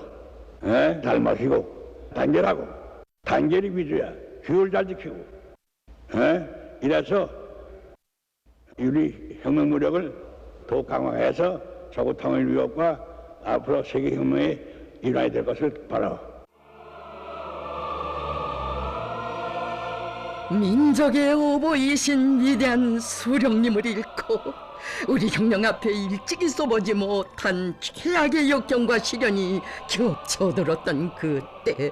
잘 모시고 단결하고, 단결이 위주야. 규율 잘 지키고, 이래서 우리 혁명 무력을 더욱 강화해서 조국 통일 위협과 앞으로 세계 혁명의 일환이 될 것을 바라. 민족의 오보이신 위대한 수령님을 잃고 우리 형령 앞에 일찍이 써보지 못한 최악의 역경과 시련이 겹쳐들었던 그때,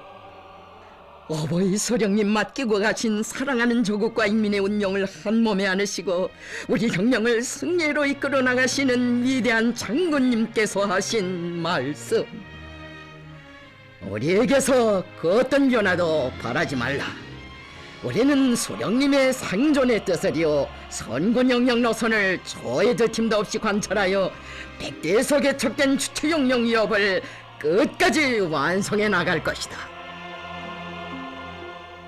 어버이 소령님 맡기고 가신 사랑하는 조국과 인민의 운명을 한 몸에 안으시고 우리 혁명을 승리로 이끌어 나가시는 위대한 장군님께서 하신 말씀, 우리에게서 그 어떤 변화도 바라지 말라. 우리는 소령님의 생존의 뜻을이요 선군 영역 노선을 조에도 팀도 없이 관찰하여 백대에서 개척된 주체영령 위협을 끝까지 완성해 나갈 것이다.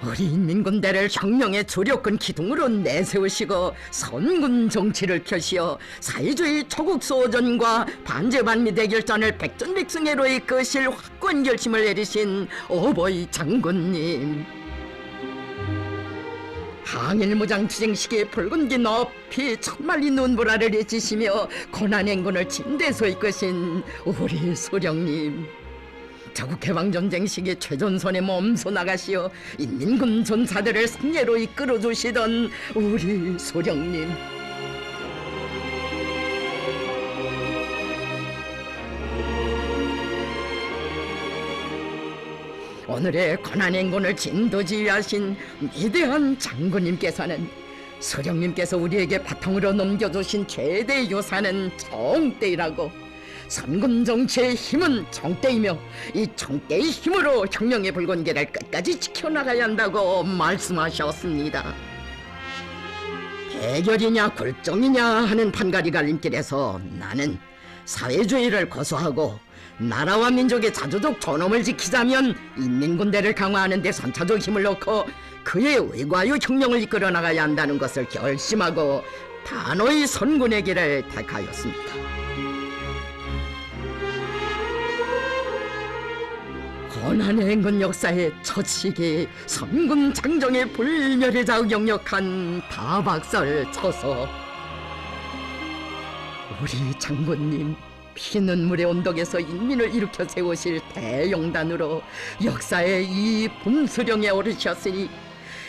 우리 인민군대를 혁명의 주력군 기둥으로 내세우시고 선군 정치를 펴시어 사회주의 초국소전과 반제반미 대결전을 백전백승회로 이끄실 확고한 결심을 내리신 어버이 장군님, 항일무장 투쟁 시기에 붉은 기 높이 천만리 눈보라를 헤치시며 고난행군을 진대서 이끄신 우리 소령님, 자국해방전쟁 시기 최전선에 몸소 나가시어 인민군 전사들을 승리로 이끌어주시던 우리 소령님, 오늘의 고난행군을 진도지휘하신 위대한 장군님께서는 소령님께서 우리에게 바탕으로 넘겨주신 최대 요사는 정대이라고, 선군 정치의 힘은 정대이며 이 정대의 힘으로 혁명의 붉은 길을 끝까지 지켜나가야 한다고 말씀하셨습니다. 대결이냐 굴종이냐 하는 판가리 갈림길에서 나는 사회주의를 고수하고 나라와 민족의 자주적 존엄을 지키자면 인민군대를 강화하는 데 선차적 힘을 넣고 그의 의과유 혁명을 이끌어 나가야 한다는 것을 결심하고 단호히 선군의 길을 택하였습니다. 고난의 행군 역사의 첫 시기 선군 장정의 불멸의 자국 영역한 다박살 쳐서 우리 장군님 피눈물의 언덕에서 인민을 일으켜 세우실 대영단으로 역사의 이 분수령에 오르셨으니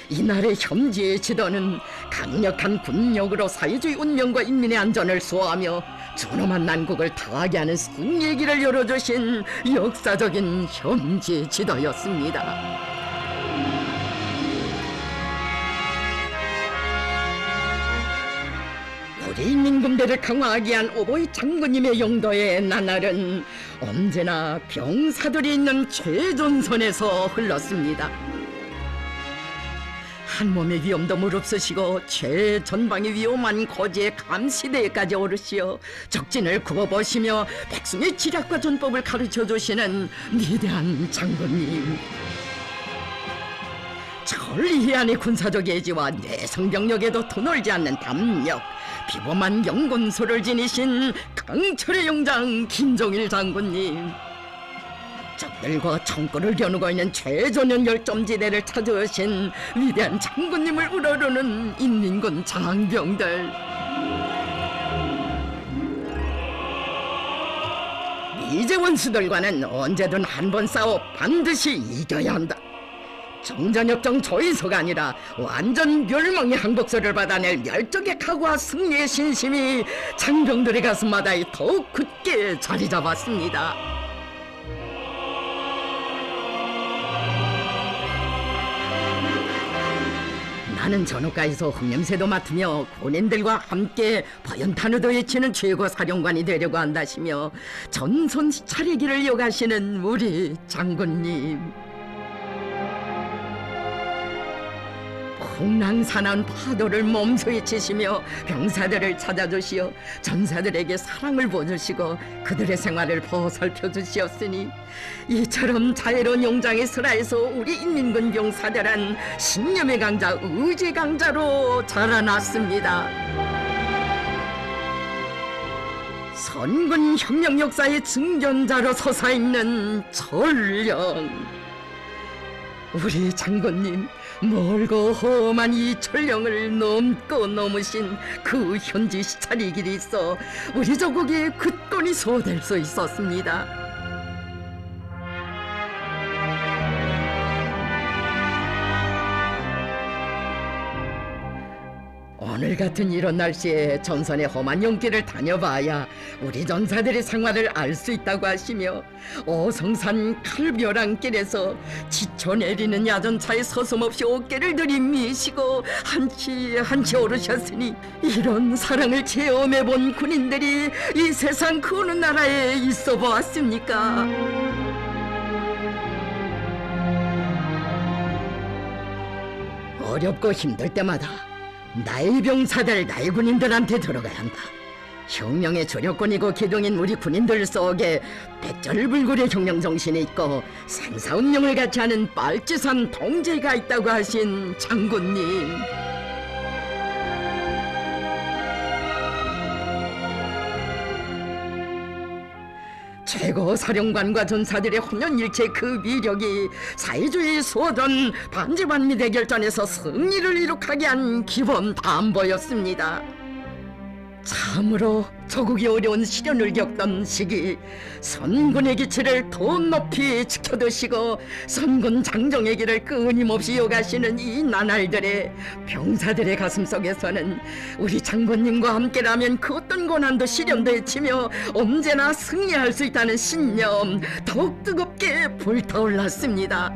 이날의 현지의 지도는 강력한 군력으로 사회주의 운명과 인민의 안전을 수호하며 존엄한 난국을 다하게 하는 승리의 길을 열어주신 역사적인 현지 지도였습니다. 우리 인민군대를 강화하기 위한 어버이 장군님의 용도의 나날은 언제나 병사들이 있는 최전선에서 흘렀습니다. 한 몸의 위험도 무릅쓰시고 최전방의 위험한 고지의 감시대에까지 오르시어 적진을 굽어보시며 백성의 지략과 전법을 가르쳐주시는 위대한 장군님, 천리희한의 군사적 예지와 내성병력에도 드놀지 않는 담력, 비범한 영군소를 지니신 강철의 용장 김종일 장군님, 적들과 총구를 겨누고 있는 최전연 열점지대를 찾아오신 위대한 장군님을 우러르는 인민군 장병들, 미제 원수들과는 언제든 한 번 싸워 반드시 이겨야 한다. 정전협정 조이소가 아니라 완전 멸망의 항복서를 받아낼 멸종의 각오와 승리의 신심이 장병들의 가슴마다에 더욱 굳게 자리 잡았습니다. 나는 전우가에서 흙냄새도 맡으며 군인들과 함께 버연탄으로 외치는 최고 사령관이 되려고 한다시며 전선 차리기를 이어가시는 우리 장군님, 풍랑산한 파도를 몸소 헤치시며 병사들을 찾아주시어 전사들에게 사랑을 보여주시고 그들의 생활을 보살펴 주시었으니 이처럼 자애로운 용장의 슬하에서 우리 인민군 병사들은 신념의 강자, 의지 강자로 자라났습니다. 선군 혁명 역사의 증전자로 솟아있는 전령, 우리 장군님, 멀고 험한 이 전령을 넘고 넘으신 그 현지 시찰의 길이 있어 우리 조국이 굳건히 소될 수 있었습니다. 오늘 같은 이런 날씨에 전선의 험한 용길을 다녀봐야 우리 전사들의 생활을 알 수 있다고 하시며 어성산 칼벼랑길에서 지쳐 내리는 야전차에 서슴없이 어깨를 들이미시고 한치 오르셨으니 이런 사랑을 체험해본 군인들이 이 세상 그 어느 나라에 있어 보았습니까? 어렵고 힘들 때마다 나의 병사들, 나의 군인들한테 들어가야 한다. 혁명의 조력권이고 기둥인 우리 군인들 속에 백절불굴의 혁명 정신이 있고 생사운명을 같이 하는 빨치산 동지가 있다고 하신 장군님. 최고 사령관과 전사들의 혼연일체 그 위력이 사회주의 수호전 반지반미 대결전에서 승리를 이룩하게 한 기본 담보였습니다. 참으로 조국이 어려운 시련을 겪던 시기 선군의 기치를 더 높이 지켜두시고 선군 장정의 길을 끊임없이 이어가시는 이 나날들의 병사들의 가슴 속에서는 우리 장군님과 함께라면 그 어떤 고난도 시련도 헤치며 언제나 승리할 수 있다는 신념 더욱 뜨겁게 불타올랐습니다.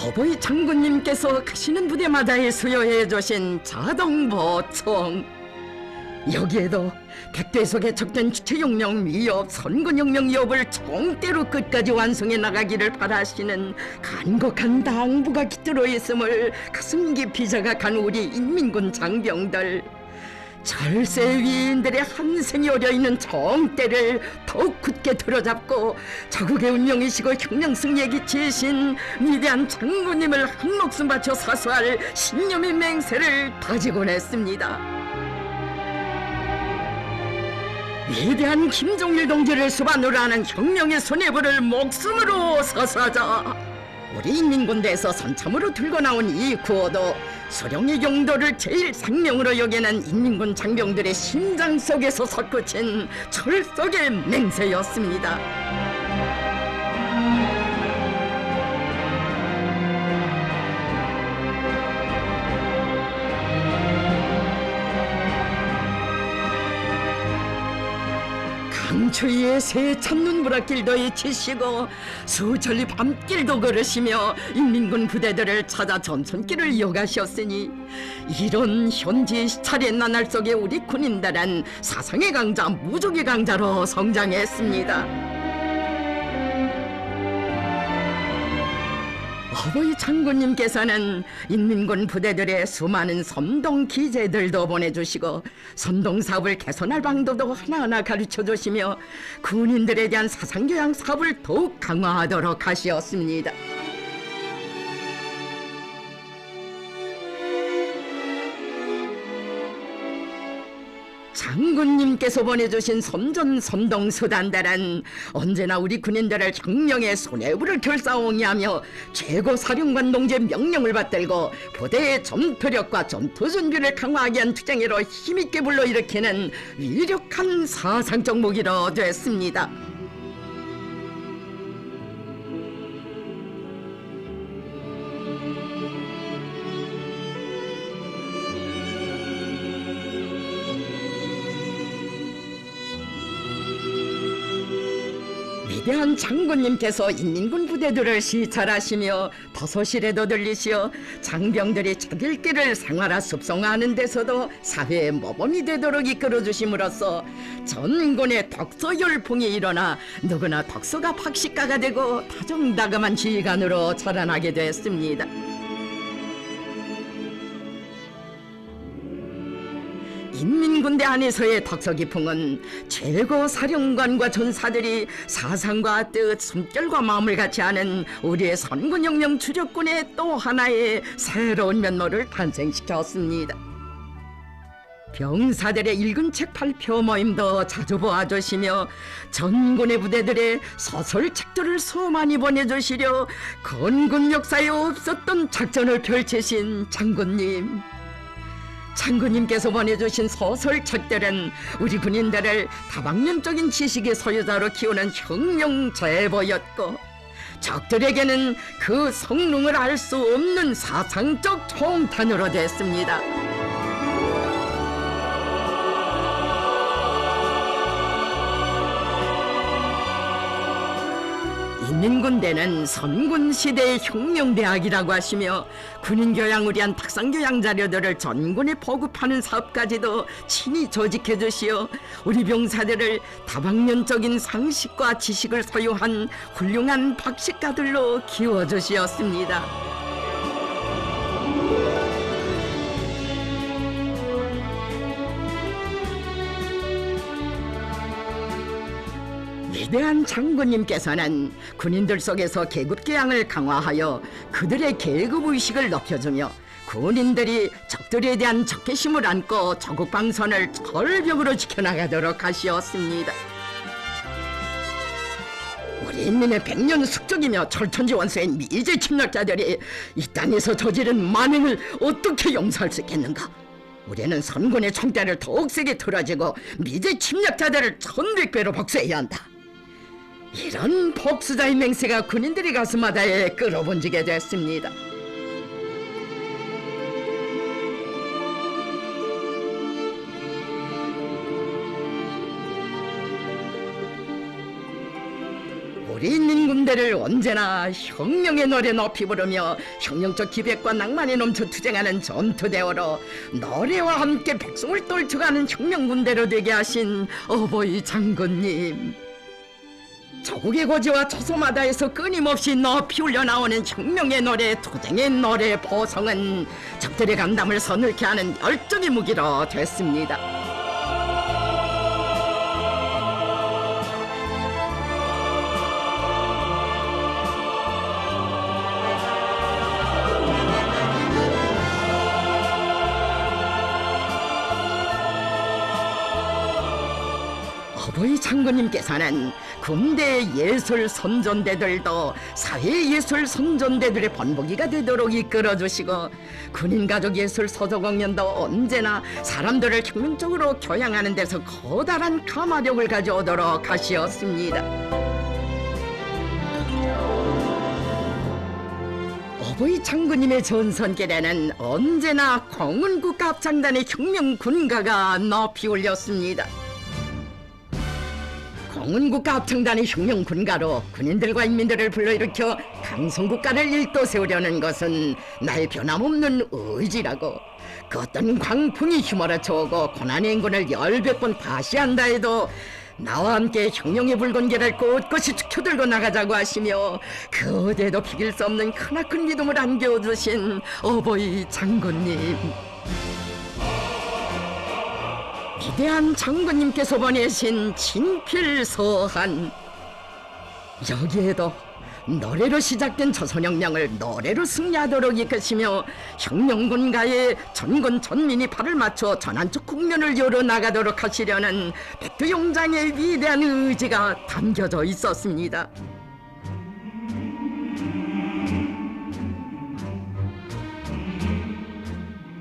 어버이 장군님께서 가시는 부대마다에 수여해 주신 자동보총, 여기에도 백대 속에 적된 주체혁명 위협, 선군혁명 위협을 총대로 끝까지 완성해 나가기를 바라시는 간곡한 당부가 깃들어 있음을 가슴 깊이 자각한 우리 인민군 장병들, 절세 위인들의 한생이 어려있는 정대를 더욱 굳게 들어잡고 자국의 운명이시고 혁명 승리에 기치신 위대한 장군님을 한 목숨 바쳐 사수할 신념의 맹세를 다지곤 했습니다. 위대한 김종일 동지를 수반으로 하는 혁명의 수뇌부를 목숨으로 서사자 우리 인민군대에서 선참으로 들고 나온 이 구호도 소령의 용도를 제일 생명으로 여기는 인민군 장병들의 심장 속에서 솟구친 철석의 맹세였습니다. 강추위에 세찬 눈보라길도 헤치시고 수천리 밤길도 걸으시며 인민군 부대들을 찾아 전선길을 이어가셨으니 이런 현지 시찰의 나날 속에 우리 군인들은 사상의 강자, 무적의 강자로 성장했습니다. 어버이 장군님께서는 인민군 부대들의 수많은 선동 기재들도 보내주시고 선동 사업을 개선할 방도도 하나하나 가르쳐주시며 군인들에 대한 사상교양 사업을 더욱 강화하도록 하시었습니다. 장군님께서 보내주신 선전 선동수단들은 언제나 우리 군인들을 혁명의 수뇌부를 결사옹이하며 최고 사령관 동지의 명령을 받들고 부대의 전투력과 전투 준비를 강화하기 위한 투쟁으로 힘있게 불러일으키는 위력한 사상적 무기로 됐습니다. 위대한 장군님께서 인민군 부대들을 시찰하시며 도서실에도 들리시어 장병들이 자기 길을 생활화 습성화하는 데서도 사회의 모범이 되도록 이끌어주심으로써 전군의 덕서 열풍이 일어나 누구나 덕서가 박식가가 되고 다정다감한 지휘관으로 자라나게 됐습니다. 인민군대 안에서의 덕서 기풍은 최고 사령관과 전사들이 사상과 뜻, 숨결과 마음을 같이 하는 우리의 선군혁명 주력군의 또 하나의 새로운 면모를 탄생시켰습니다. 병사들의 읽은 책 발표 모임도 자주 보아주시며 전군의 부대들의 소설책들을 수많이 보내주시려 건군 역사에 없었던 작전을 펼치신 장군님, 장군님께서 보내주신 소설책들은 우리 군인들을 다방면적인 지식의 소유자로 키우는 혁명 제보였고, 적들에게는 그 성능을 알 수 없는 사상적 총탄으로 됐습니다. 인민군대는 선군시대의 혁명대학이라고 하시며 군인교양을 위한 탁상교양 자료들을 전군에 보급하는 사업까지도 친히 조직해 주시어 우리 병사들을 다방면적인 상식과 지식을 소유한 훌륭한 박식가들로 키워주시었습니다. 위대한 장군님께서는 군인들 속에서 계급교양을 강화하여 그들의 계급의식을 높여주며 군인들이 적들에 대한 적개심을 안고 조국방선을 절벽으로 지켜나가도록 하시었습니다. 우리 인민의 백년 숙적이며 철천지 원수인 미제 침략자들이 이 땅에서 저지른 만행을 어떻게 용서할 수 있겠는가? 우리는 선군의 총대를 더욱 세게 틀어지고 미제 침략자들을 1100배로 복수해야 한다. 이런 복수자의 맹세가 군인들의 가슴마다에 끌어번지게 됐습니다. 우리 인민군대를 언제나 혁명의 노래 높이 부르며 혁명적 기백과 낭만이 넘쳐 투쟁하는 전투대어로 노래와 함께 백성을 떨쳐가는 혁명군대로 되게 하신 어버이 장군님, 조국의 고지와 처소마다에서 끊임없이 높이 울려나오는 혁명의 노래, 투쟁의 노래 보성은 적들의 간담을 서늘케 하는 열정의 무기로 됐습니다. 어버이 장군님께서는 군대 예술 선전대들도 사회 예술 선전대들의 번복이가 되도록 이끌어주시고 군인가족 예술 서도공연도 언제나 사람들을 혁명적으로 교양하는 데서 커다란 가마력을 가져오도록 하시었습니다. 어버이 장군님의 전선길에는 언제나 공은국가 합창단의 혁명군가가 높이 울렸습니다. 공은국가 합창단의 혁명군가로 군인들과 인민들을 불러일으켜 강성국가를 일도세우려는 것은 나의 변함없는 의지라고, 그 어떤 광풍이 휘몰아쳐오고 고난의 행군을 10번 다시 한다 해도 나와 함께 혁명의 붉은개를 꼿꼿이 지켜들고 나가자고 하시며 그 어디에도 비길 수 없는 크나큰 믿음을 안겨주신 어버이 장군님, 위대한 장군님께서 보내신 친필서한, 여기에도 노래로 시작된 조선혁명을 노래로 승리하도록 이끄시며 혁명군가에 전군 전민이 발을 맞춰 전환적 국면을 열어나가도록 하시려는 백두용장의 위대한 의지가 담겨져 있었습니다.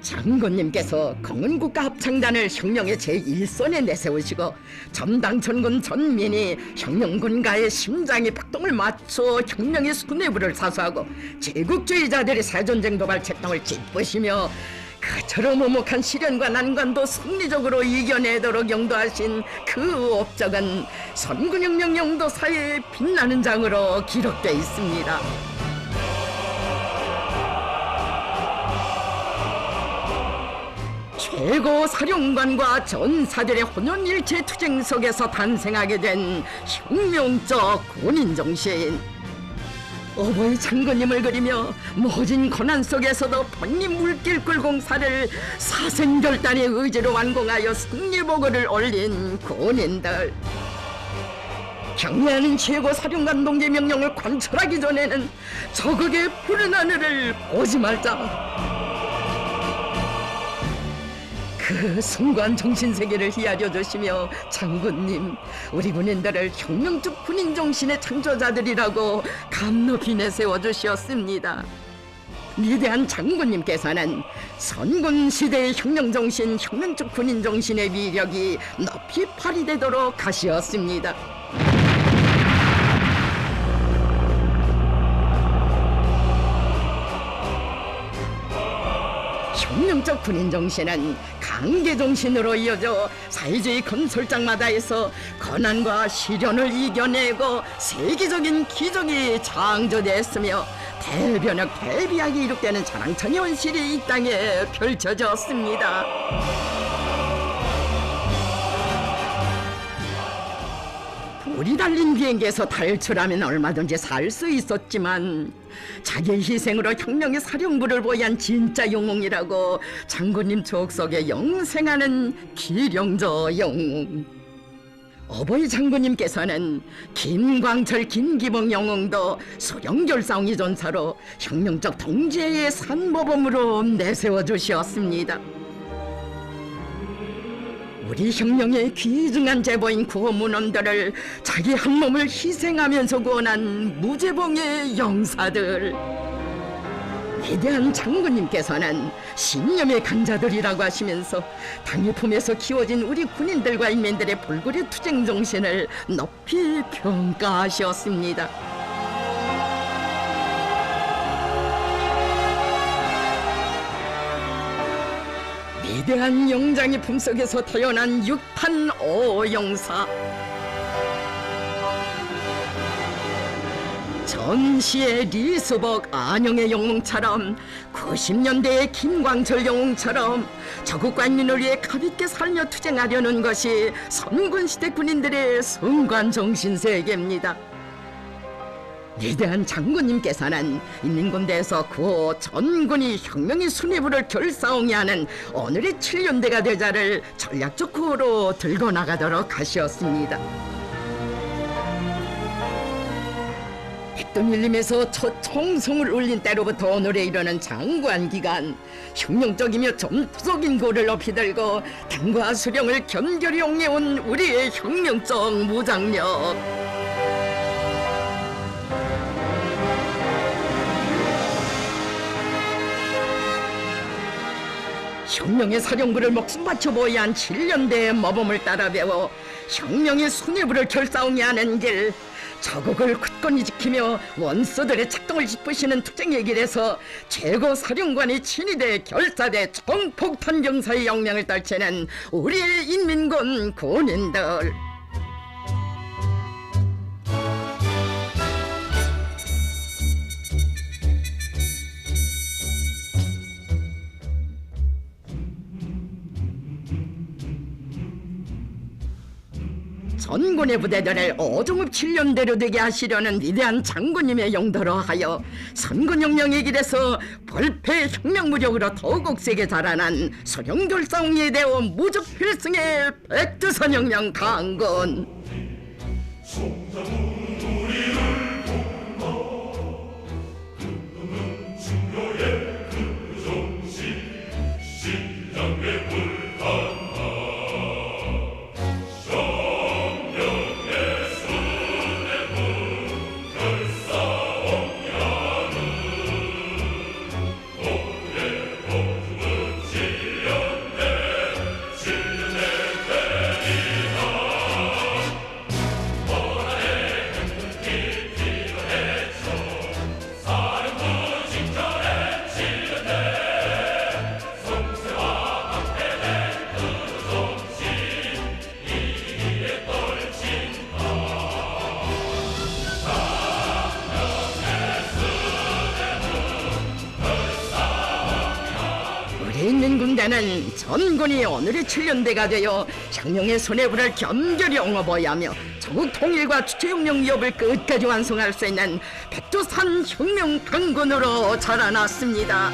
장군님께서 공은국가 합창단을 혁명의 제1선에 내세우시고 전당천군 전민이 혁명군가의 심장에 박동을 맞춰 혁명의 수뇌부를 사수하고 제국주의자들의 새전쟁 도발 책동을 짚으시며 그처럼 오목한 시련과 난관도 승리적으로 이겨내도록 영도하신 그 업적은 선군혁명 영도사의 빛나는 장으로 기록되어 있습니다. 최고 사령관과 전사들의 혼연일체 투쟁 속에서 탄생하게 된 혁명적 군인정신, 어버이 장군님을 그리며 모진 고난 속에서도 본인 물길꿀 공사를 사생결단의 의지로 완공하여 승리보고를 올린 군인들, 경례하는 최고 사령관 동지 명령을 관철하기 전에는 적극의 푸른 하늘을 보지 말자. 그 순간 정신세계를 히아려 주시며 장군님, 우리 군인들을 혁명적 군인 정신의 창조자들이라고 감높이 내세워 주셨습니다. 위대한 장군님께서는 선군 시대의 혁명정신, 혁명적 군인정신의 위력이 높이 발휘되도록 하시었습니다. 혁명적 군인정신은 강계정신으로 이어져 사회주의 건설장마다에서 고난과 시련을 이겨내고 세계적인 기적이 창조됐으며 대변역 대비하게 이룩되는 자랑천의 원실이 이 땅에 펼쳐졌습니다. 불이 달린 비행기에서 탈출하면 얼마든지 살 수 있었지만 자기의 희생으로 혁명의 사령부를 보유한 진짜 영웅이라고 장군님 촉 속에 영생하는 기령저 영웅. 어버이 장군님께서는 김광철, 김기봉 영웅도 소령결사옹이 전사로 혁명적 동지의 산모범으로 내세워 주셨습니다. 우리 혁명의 귀중한 제보인 구호문원들을 자기 한 몸을 희생하면서 구원한 무제봉의 영사들. 위대한 장군님께서는 신념의 강자들이라고 하시면서 당의 품에서 키워진 우리 군인들과 인민들의 불굴의 투쟁 정신을 높이 평가하셨습니다. 위대한 영장의 품속에서 태어난 6탄 5용사. 전시의 리수복, 안영의 영웅처럼 90년대의 김광철 영웅처럼 조국과 인민을 위해 가볍게 살며 투쟁하려는 것이 선군시대 군인들의 순관정신세계입니다. 위대한 장군님께서는 인민군대에서 구호 전군이 혁명의 수뇌부를 결사옹이 하는 오늘의 7년대가 되자를 전략적 구호로 들고 나가도록 하셨습니다. 백두밀림에서 첫 총성을 울린 때로부터 오늘에 이르는 장구한 기간, 혁명적이며 전투적인 고를 높이 들고 당과 수령을 견결히 옹해온 우리의 혁명적 무장력. 혁명의 사령부를 목숨 바쳐 보유한 7년대의 모범을 따라 배워 혁명의 수뇌부를 결사옹이 하는 길, 자국을 굳건히 지키며 원수들의 책동을 짚으시는 투쟁의 길에서 최고 사령관이 친위대 결사대 총폭탄 병사의 역량을 떨치는 우리의 인민군 군인들. 전군의 부대들을 오종읍 7년대로 되게 하시려는 위대한 장군님의 용도로 하여 선군혁명의 길에서 벌패 혁명무력으로 더욱 세게 자라난 소령결사옹이에 대해 무적 필승의 백두산혁명 강군. 인민군대는 전군이 오늘의 7년대가 되어 혁명의 수뇌부를 견결히 옹호해야 하며 조국 통일과 주체혁명 위협을 끝까지 완성할 수 있는 백두산 혁명 강군으로 자라났습니다.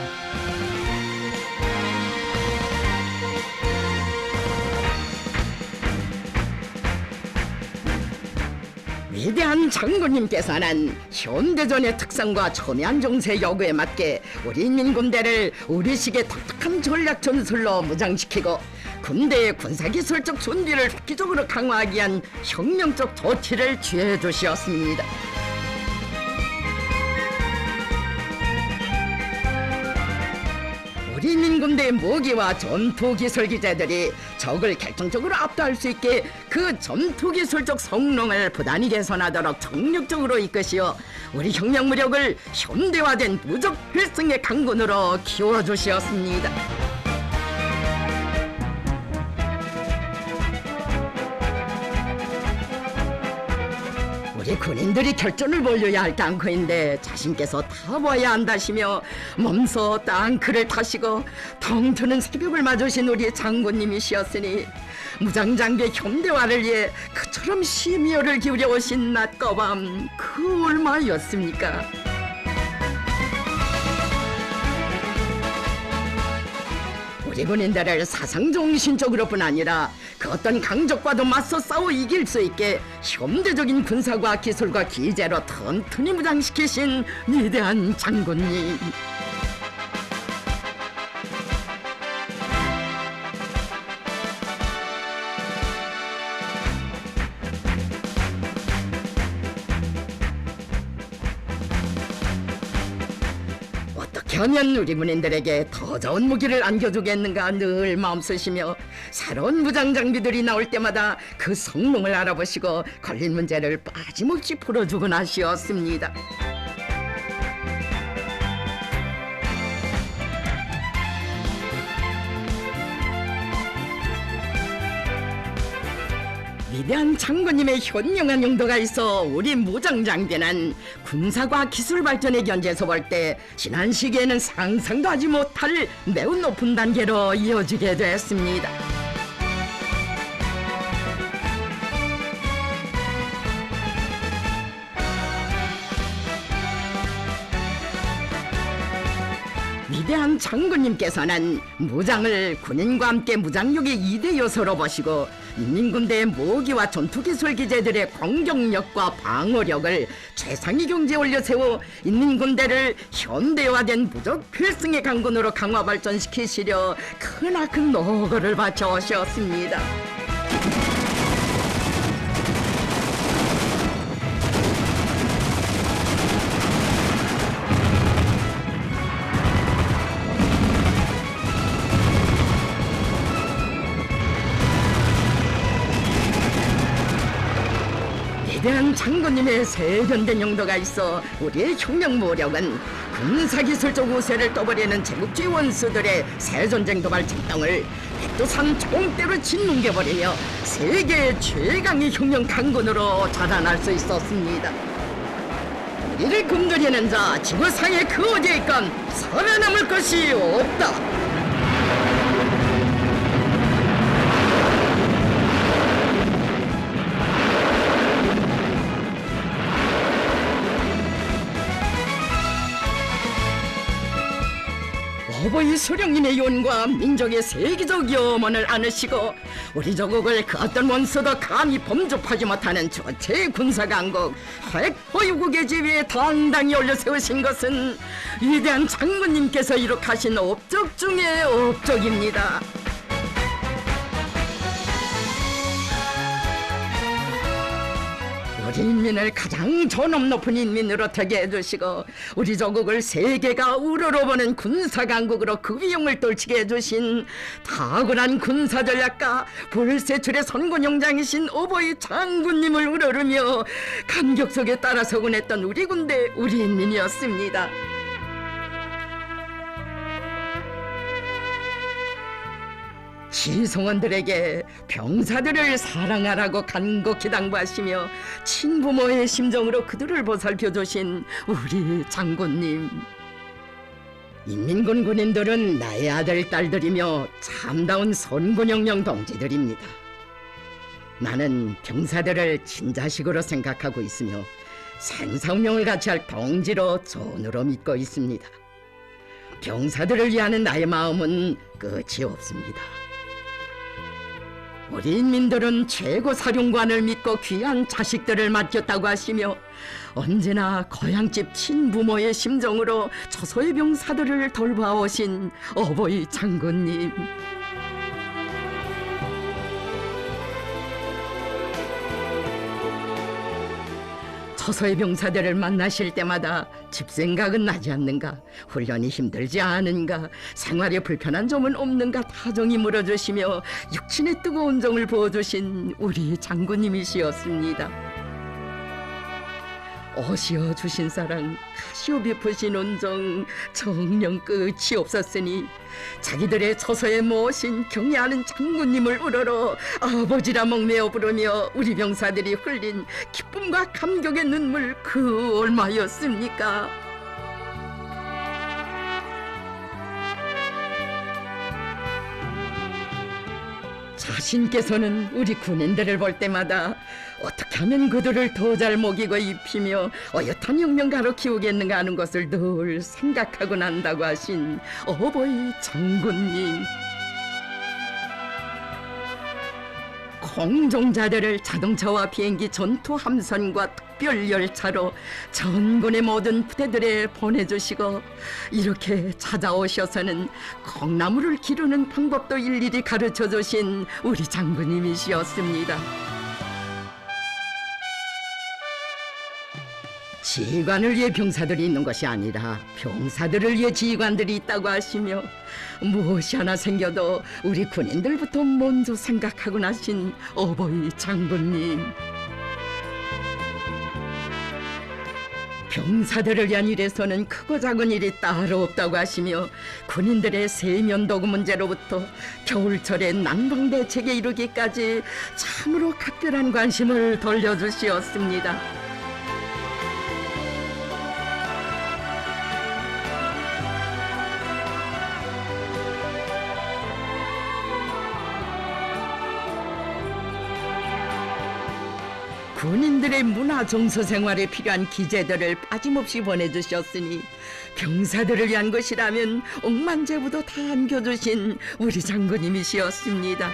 위대한 장군님께서는 현대전의 특성과 첨예한 정세 요구에 맞게 우리 인민군대를 우리식의 독특한 전략 전술로 무장시키고 군대의 군사기술적 준비를 획기적으로 강화하기 위한 혁명적 조치를 취해 주시었습니다. 인민군대의 무기와 전투기술 기재들이 적을 결정적으로 압도할 수 있게 그 전투기술적 성능을 부단히 개선하도록 정력적으로 이끄시어 우리 혁명무력을 현대화된 무적 필승의 강군으로 키워주시었습니다. 우리 군인들이 결전을 벌여야 할 땅크인데 자신께서 타봐야 한다시며 몸소 땅크를 타시고 텅 트는 새벽을 맞으신 우리 장군님이시었으니 무장장비의 현대화를 위해 그처럼 심혈을 기울여 오신 낮과 밤 그 얼마였습니까? 우리 군인들을 사상정신적으로뿐 아니라 그 어떤 강적과도 맞서 싸워 이길 수 있게 현대적인 군사과 기술과 기재로 튼튼히 무장시키신 위대한 장군님. 어떻게 하면 우리 군인들에게 더 좋은 무기를 안겨주겠는가 늘 마음쓰시며 새로운 무장 장비들이 나올 때마다 그 성능을 알아보시고 걸린 문제를 빠짐없이 풀어주곤 하시었습니다. 위대한 장군님의 현명한 용도가 있어 우리 무장장비는 군사과 기술 발전의 견제에서 볼 때 지난 시기에는 상상도 하지 못할 매우 높은 단계로 이어지게 됐습니다. 위대한 장군님께서는 무장을 군인과 함께 무장력의 2대 요소로 보시고 인민군대의 무기와 전투기술 기재들의 공격력과 방어력을 최상위 경지에 올려세워 인민군대를 현대화된 무적 필승의 강군으로 강화 발전시키시려 크나큰 노고를 바쳐오셨습니다. 위대한 장군님의 세련된 용도가 있어 우리의 혁명무력은 군사기술적 우세를 떠버리는 제국주의 원수들의 새전쟁 도발 책당을 백두산 총대로 짓뭉개버리며 세계 최강의 혁명 강군으로 자라날 수 있었습니다. 우리를 굶주리는 자 지구상의 그 어디에 있건 살아남을 것이 없다. 어버이 수령님의 윤과 민족의 세계적 염원을 안으시고 우리 조국을 그 어떤 원수도 감히 범접하지 못하는 조체의 군사강국 핵보유국의 지위에 당당히 올려세우신 것은 위대한 장군님께서 이룩하신 업적 중의 업적입니다. 우리 인민을 가장 존엄 높은 인민으로 되게 해주시고 우리 조국을 세계가 우러러보는 군사강국으로 그 위용을 떨치게 해주신 탁월한 군사전략가 불세출의 선군용장이신 어버이 장군님을 우러르며 감격 속에 따라서곤 했던 우리 군대 우리 인민이었습니다. 시성원들에게 병사들을 사랑하라고 간곡히 당부하시며 친부모의 심정으로 그들을 보살펴주신 우리 장군님. 인민군 군인들은 나의 아들, 딸들이며 참다운 선군영령 동지들입니다. 나는 병사들을 친자식으로 생각하고 있으며 생사운명을 같이 할 동지로 전으로 믿고 있습니다. 병사들을 위하는 나의 마음은 끝이 없습니다. 우리 인민들은 최고 사령관을 믿고 귀한 자식들을 맡겼다고 하시며 언제나 고향집 친부모의 심정으로 초소의 병사들을 돌봐오신 어버이 장군님. 서서히 병사들을 만나실 때마다 집 생각은 나지 않는가, 훈련이 힘들지 않은가, 생활에 불편한 점은 없는가 다정히 물어주시며 육신의 뜨거운 정을 부어주신 우리 장군님이시었습니다. 어시어 주신 사랑, 가시오 베푸신 온정, 정령 끝이 없었으니 자기들의 처소에 모신 경애하는 장군님을 우러러 아버지라 목매어 부르며 우리 병사들이 흘린 기쁨과 감격의 눈물 그 얼마였습니까? 자신께서는 우리 군인들을 볼 때마다 어떻게 하면 그들을 더 잘 먹이고 입히며 어엿한 혁명가로 키우겠는가 하는 것을 늘 생각하고 난다고 하신 어버이 장군님. 공종자들을 자동차와 비행기, 전투 함선과 특별 열차로 전군의 모든 부대들에 보내주시고 이렇게 찾아오셔서는 콩나물을 기르는 방법도 일일이 가르쳐주신 우리 장군님이시었습니다. 지휘관을 위해 병사들이 있는 것이 아니라 병사들을 위해 지휘관들이 있다고 하시며 무엇이 하나 생겨도 우리 군인들부터 먼저 생각하고 나신 어버이 장군님. 병사들을 위한 일에서는 크고 작은 일이 따로 없다고 하시며 군인들의 세면도구 문제로부터 겨울철의 난방대책에 이르기까지 참으로 각별한 관심을 돌려주시었습니다. 군인들의 문화 정서 생활에 필요한 기재들을 빠짐없이 보내주셨으니 병사들을 위한 것이라면 억만제부도 다 안겨주신 우리 장군님이시었습니다.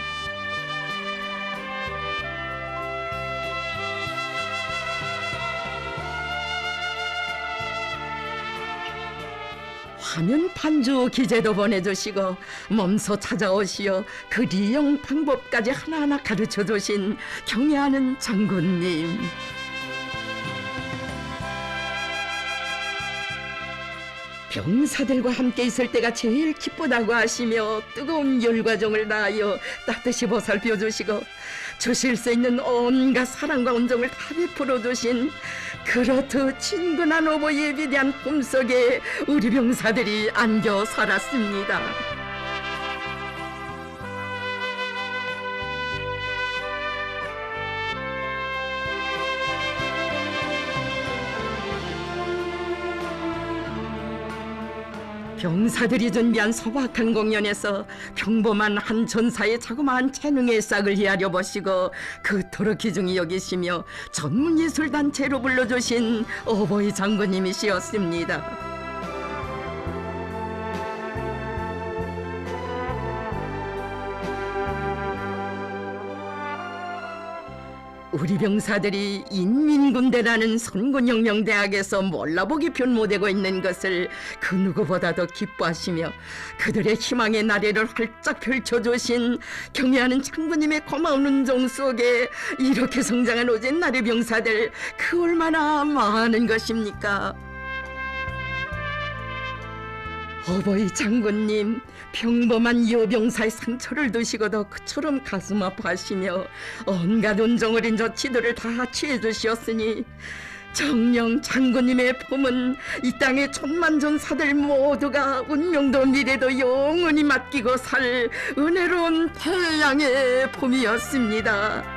화면 판주 기재도 보내주시고 몸소 찾아오시어 그 리용 방법까지 하나하나 가르쳐주신 경애하는 장군님. 병사들과 함께 있을 때가 제일 기쁘다고 하시며 뜨거운 열과정을 다하여 따뜻이 보살펴 주시고 주실 수 있는 온갖 사랑과 온정을 다 베풀어 주신 그렇듯 친근한 어버이의 위대한 꿈속에 우리 병사들이 안겨 살았습니다. 병사들이 준비한 소박한 공연에서 평범한 한 전사의 자그마한 재능의 싹을 헤아려 보시고 그토록 귀중히 여기시며 전문예술단체로 불러주신 어버이 장군님이시었습니다. 우리 병사들이 인민군대라는 선군혁명대학에서 몰라보기 변모되고 있는 것을 그 누구보다도 기뻐하시며 그들의 희망의 나래를 활짝 펼쳐주신 경애하는 장군님의 고마운 은정 속에 이렇게 성장한 오진 나리 병사들 그 얼마나 많은 것입니까? 어버이 장군님, 평범한 여병사의 상처를 드시고도 그처럼 가슴 아파하시며 온갖 온정 어린 조치들을 다 취해주시었으니 정녕 장군님의 품은 이 땅의 천만 전사들 모두가 운명도 미래도 영원히 맡기고 살 은혜로운 태양의 품이었습니다.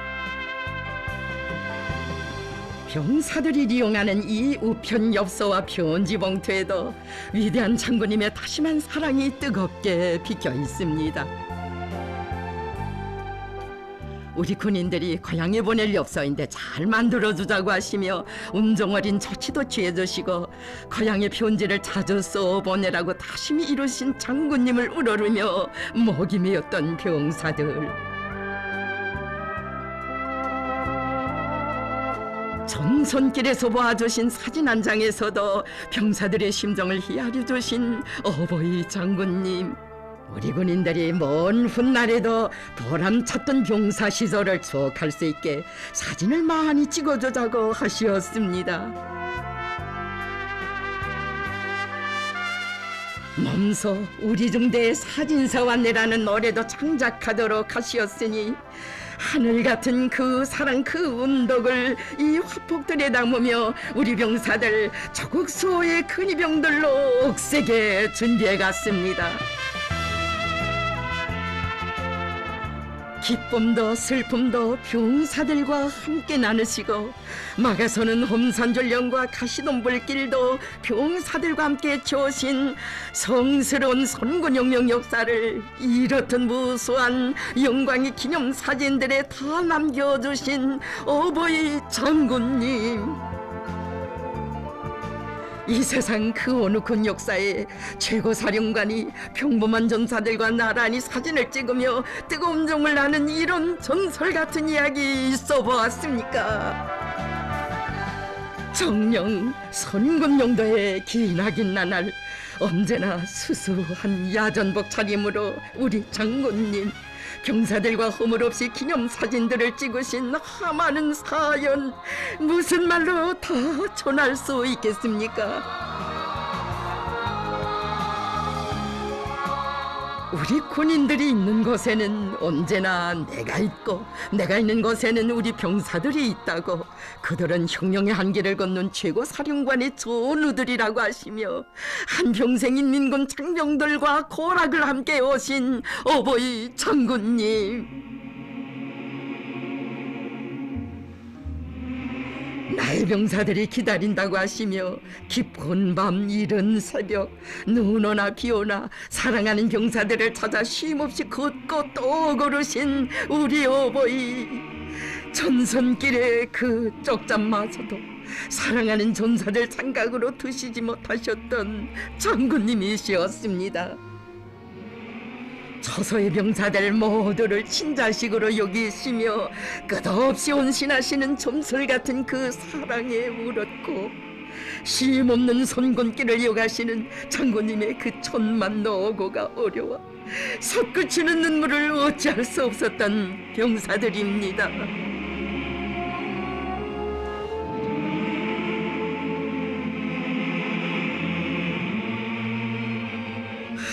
병사들이 이용하는 이 우편 엽서와 편지 봉투에도 위대한 장군님의 다심한 사랑이 뜨겁게 비겨 있습니다. 우리 군인들이 고향에 보낼 엽서인데 잘 만들어주자고 하시며 운정 어린 조치도 취해주시고 고향의 편지를 자주 써보내라고 다심히 이루신 장군님을 우러르며 목이 메었던 병사들. 정선길에서 보아주신 사진 한 장에서도 병사들의 심정을 헤아려 주신 어버이 장군님. 우리 군인들이 먼 훗날에도 보람찼던 병사 시절을 추억할 수 있게 사진을 많이 찍어주자고 하시었습니다. 몸소 우리 중대의 사진사와 내라는 노래도 창작하도록 하시었으니 하늘 같은 그 사랑 그 운덕을 이 화폭들에 담으며 우리 병사들 조국 수호의 큰 이병들로 억세게 준비해 갔습니다. 기쁨도 슬픔도 병사들과 함께 나누시고 막아서는 험산전령과 가시덤불길도 병사들과 함께 지어신 성스러운 선군영령 역사를 이렇듯 무수한 영광의 기념사진들에 다 남겨주신 어버이 장군님, 이 세상 그 어느 군 역사에 최고사령관이 평범한 전사들과 나란히 사진을 찍으며 뜨거운 정을 나는 이런 전설 같은 이야기 있어 보았습니까? 정령 선군용도의 기나긴 나날 언제나 수수한 야전복 차림으로 우리 장군님 병사들과 허물없이 기념사진들을 찍으신 하많은 사연, 무슨 말로 다 전할 수 있겠습니까? 우리 군인들이 있는 곳에는 언제나 내가 있고 내가 있는 곳에는 우리 병사들이 있다고 그들은 혁명의 한계를 걷는 최고 사령관의 전우들이라고 하시며 한평생 인민군 장병들과 고락을 함께 오신 어버이 장군님, 나의 병사들이 기다린다고 하시며 깊은 밤 이른 새벽 눈 오나 비 오나 사랑하는 병사들을 찾아 쉼없이 걷고 또 걸으신 우리 어버이, 전선길의 그 쪽잠마저도 사랑하는 전사들 생각으로 드시지 못하셨던 장군님이시었습니다. 처소의 병사들 모두를 친자식으로 여기시며 끝없이 온신하시는 점술 같은 그 사랑에 울었고 쉼없는 선군길을 이어가시는 장군님의 그 천만 노고가 어려워 솟구치는 눈물을 어찌할 수 없었던 병사들입니다.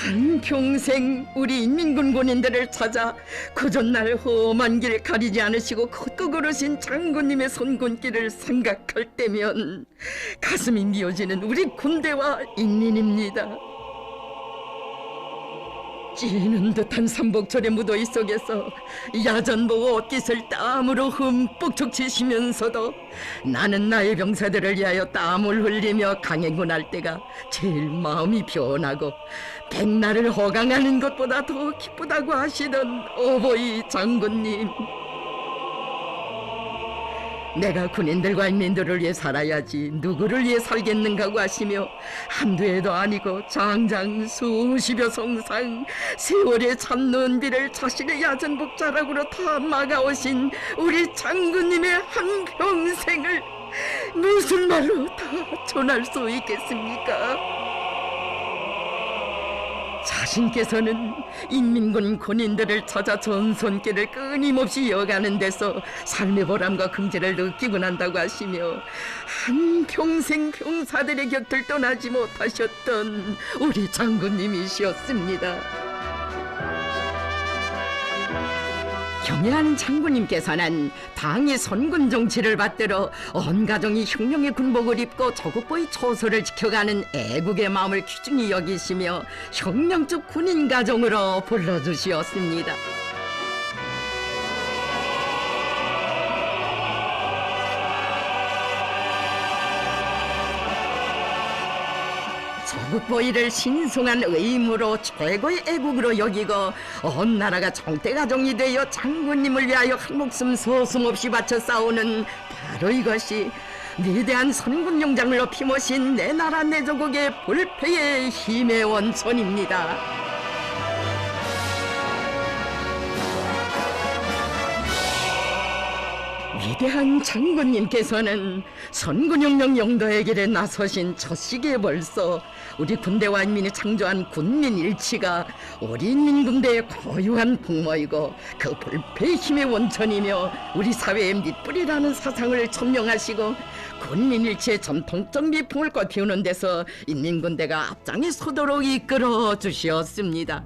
한평생 우리 인민군 군인들을 찾아 그전날 험한 길 가리지 않으시고 걷고 걸으신 장군님의 선군길을 생각할 때면 가슴이 미어지는 우리 군대와 인민입니다. 찌는 듯한 삼복철의 무더위 속에서 야전복 옷깃을 땀으로 흠뻑 적시시면서도 나는 나의 병사들을 위하여 땀을 흘리며 강행군할 때가 제일 마음이 변하고 백날을 호강하는 것보다 더 기쁘다고 하시던 어버이 장군님, 내가 군인들과 인민들을 위해 살아야지 누구를 위해 살겠는가고 하시며 한두 해도 아니고 장장 수십여 성상 세월의 찬 비를 자신의 야전복 자락으로 다 막아오신 우리 장군님의 한평생을 무슨 말로 다 전할 수 있겠습니까? 자신께서는 인민군 군인들을 찾아 전선길을 끊임없이 이어가는 데서 삶의 보람과 긍지를 느끼고 난다고 하시며 한평생 병사들의 곁을 떠나지 못하셨던 우리 장군님이셨습니다. 경애하는 장군님께서는 당의 선군 정치를 받들어 온 가정이 혁명의 군복을 입고 조국보의 초소를 지켜가는 애국의 마음을 귀중히 여기시며 혁명적 군인 가정으로 불러주시었습니다. 조국보위를 신성한 의무로 최고의 애국으로 여기고 온 나라가 총대가정이 되어 장군님을 위하여 한 목숨 서슴없이 바쳐 싸우는 바로 이것이 위대한 선군 용장을 높이 모신 내 나라 내 조국의 불패의 힘의 원천입니다. 위대한 장군님께서는 선군용령 영도의 길에 나서신 첫 시기에 벌써 우리 군대와 인민이 창조한 군민일치가 우리 인민군대의 고유한 풍모이고 그 불패의 힘의 원천이며 우리 사회의 밑뿌리라는 사상을 천명하시고 군민일치의 전통적 미풍을 꽃피우는 데서 인민군대가 앞장에 서도록 이끌어 주시었습니다.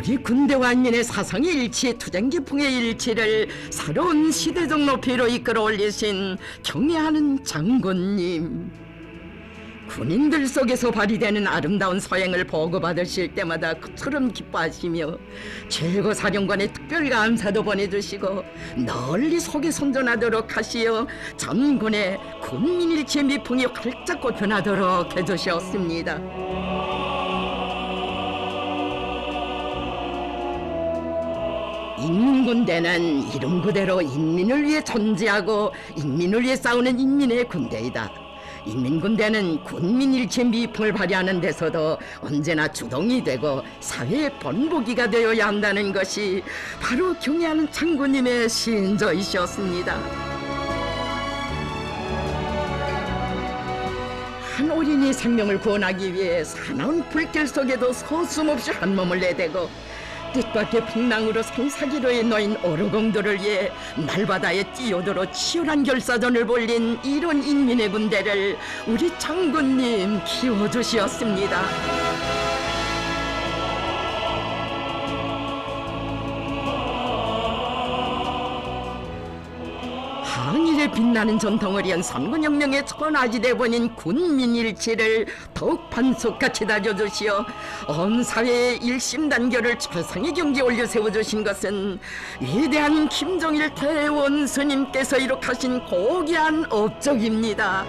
우리 군대와 인민의 사상의 일치, 투쟁기풍의 일치를 새로운 시대적 높이로 이끌어 올리신 경애하는 장군님. 군인들 속에서 발휘되는 아름다운 서행을 보고받으실 때마다 그처럼 기뻐하시며 최고사령관의 특별 감사도 보내주시고 널리 속에 선전하도록 하시어 전군의 군민일치의 미풍이 활짝 꽃펴나도록 해주셨습니다. 인민군대는 이름 그대로 인민을 위해 존재하고 인민을 위해 싸우는 인민의 군대이다. 인민군대는 군민일치의 미풍을 발휘하는 데서도 언제나 주동이 되고 사회의 본보기가 되어야 한다는 것이 바로 경애하는 장군님의 신조이셨습니다. 한 어린이 생명을 구원하기 위해 사나운 불길 속에도 서슴없이 한 몸을 내대고 뜻밖의 풍랑으로 상사기로에 놓인 어루공들을 위해 날바다에 뛰어들어 치열한 결사전을 벌린 이런 인민의 군대를 우리 장군님 키워주시었습니다. 항일에 빛나는 전통을 이은 선군혁명의 천하지대본인 군민일치를 더욱 반석같이 다져주시어 온 사회의 일심단결을 최상의 경지에 올려 세워주신 것은 위대한 김정일 대원 스님께서 이룩하신 고귀한 업적입니다.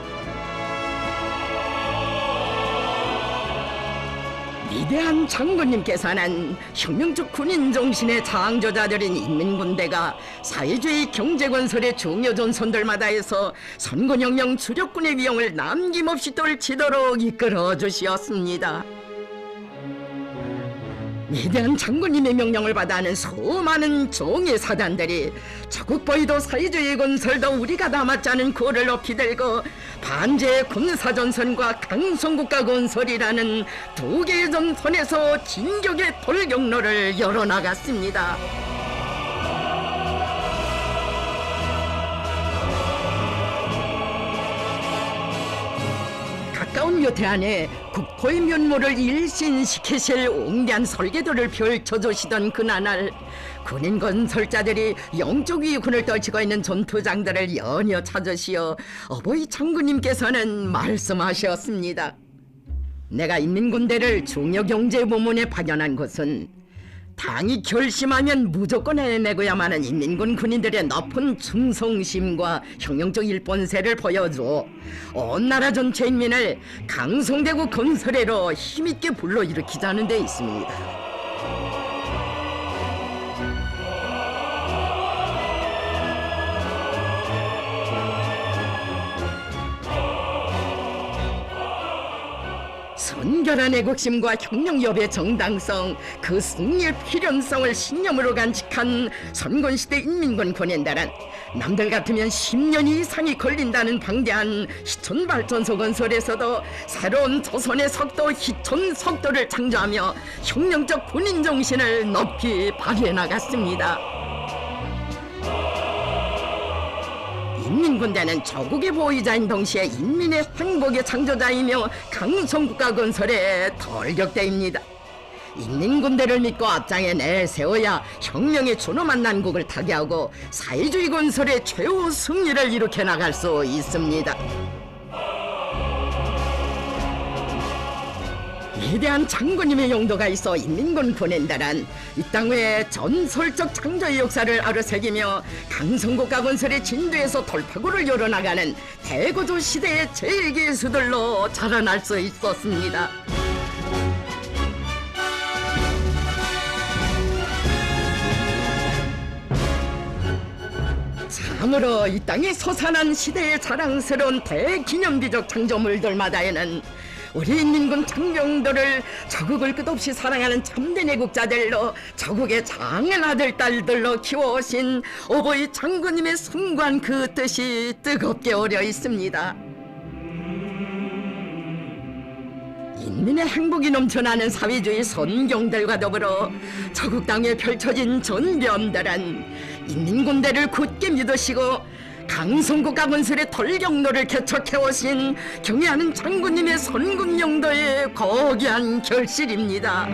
위대한 장군님께서는 혁명적 군인 정신의 창조자들인 인민군대가 사회주의 경제건설의 중요 전선들마다에서 선군혁명 주력군의 위용을 남김없이 떨치도록 이끌어 주시었습니다. 위대한 장군님의 명령을 받아 하는 수많은 종의 사단들이 자국보위도 사회주의 건설도 우리가 남았지 않은 구호를 높이 들고 반제의 군사전선과 강성국가 건설이라는 두 개의 전선에서 진격의 돌격로를 열어나갔습니다. 가까운 묘태 안에 국토의 면모를 일신시키실 웅대한 설계도를 펼쳐주시던 그날 군인 건설자들이 영적 위군을 떨치고 있는 전투장들을 연이어 찾으시어 어버이 장군님께서는 말씀하셨습니다. 내가 인민군대를 중요경제부문에 파견한 것은 당이 결심하면 무조건 해내고야만 하는 인민군 군인들의 높은 충성심과 혁명적 일본세를 보여줘 온 나라 전체 인민을 강성대국 건설회로 힘있게 불러일으키자는 데 있습니다. 선결한 애국심과 혁명협의 정당성, 그 승리의 필연성을 신념으로 간직한 선군시대 인민군 군인들은 남들 같으면 10년 이상이 걸린다는 방대한 희촌발전소 건설에서도 새로운 조선의 석도 희촌석도를 창조하며 혁명적 군인 정신을 높이 발휘해 나갔습니다. 인민군대는 조국의 보위자인 동시에 인민의 행복의 창조자이며 강성국가 건설의 돌격대입니다. 인민군대를 믿고 앞장에 내세워야 혁명의 준엄한 난국을 타개하고 사회주의 건설의 최후 승리를 이룩해 나갈 수 있습니다. 위대한 장군님의 용도가 있어 인민군 군인들은 이 땅의 전설적 창조의 역사를 아르새기며 강성국가 건설의 진도에서 돌파구를 열어나가는 대고조 시대의 제일기수들로 자라날 수 있었습니다. 참으로 이 땅에 솟아난 시대의 자랑스러운 대기념비적 창조물들마다에는 우리 인민군 장병들을 조국을 끝없이 사랑하는 참된 애국자들로 조국의 장한 아들 딸들로 키워오신 어버이 장군님의 숭고한 그 뜻이 뜨겁게 오려 있습니다. 인민의 행복이 넘쳐나는 사회주의 선경들과 더불어 조국 땅에 펼쳐진 전변들은 인민군대를 굳게 믿으시고 강성국가 건설의 털경로를 개척해오신 경애하는 장군님의 선군영도의 거대한 결실입니다.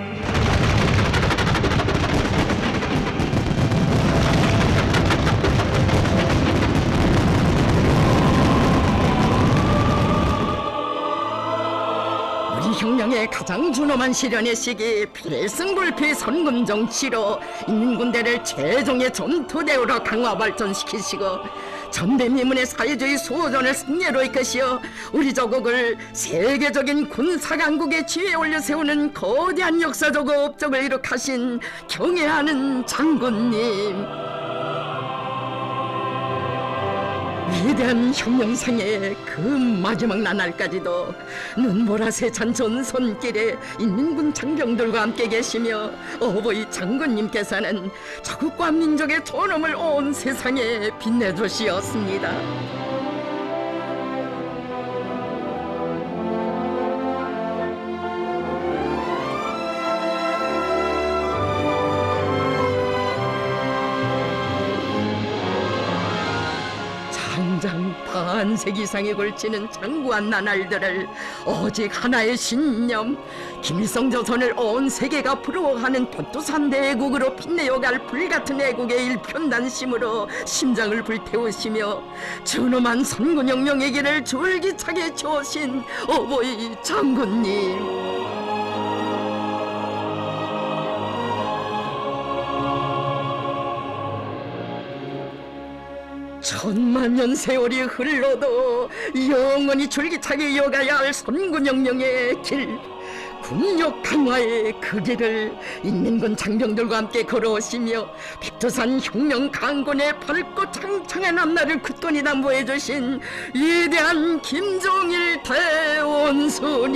우리 혁명의 가장 준엄한 실현의 시기 필승불피 선군 정치로 인민군대를 최종의 전투대우로 강화 발전시키시고 전대미문의 사회주의 수호전을 승리로 이끄시어 우리 조국을 세계적인 군사강국의 지위에 올려세우는 거대한 역사적 업적을 이룩하신 경애하는 장군님, 위대한 혁명상의 그 마지막 나날까지도 눈보라 세찬 전선길에 인민군 장병들과 함께 계시며 어버이 장군님께서는 조국과 민족의 존엄을 온 세상에 빛내주시었습니다. 장장 반세기 이상에 걸치는 장구한 나날들을 오직 하나의 신념, 김일성 조선을 온 세계가 부러워하는 돈두산 대국으로 빛내어갈 불같은 애국의 일편단심으로 심장을 불태우시며 준엄한 선군혁명의 길을 줄기차게 주신 어버이 장군님, 천만년 세월이 흘러도 영원히 줄기차게 이어가야 할 선군혁명의 길, 국력 강화의 그 길을 인민군 장병들과 함께 걸어오시며 백두산 혁명 강군의 밝고 창창한 앞날을 굳건히 담보해 주신 위대한 김종일 대원수님,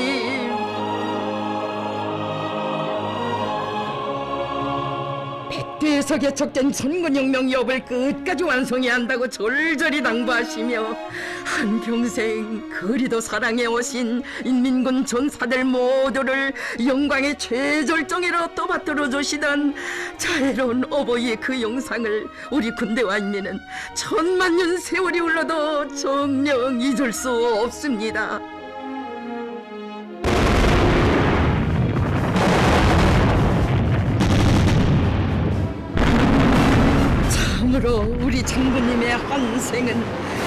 백두에서 개척된 선군혁명 여업을 끝까지 완성해야 한다고 절절히 당부하시며 한평생 그리도 사랑해오신 인민군 전사들 모두를 영광의 최절정으로 떠받들어 주시던 자애로운 어버이의 그 영상을 우리 군대와 인민은 천만년 세월이 흘러도 정녕 잊을 수 없습니다. 참으로 우리 장군님의 한생은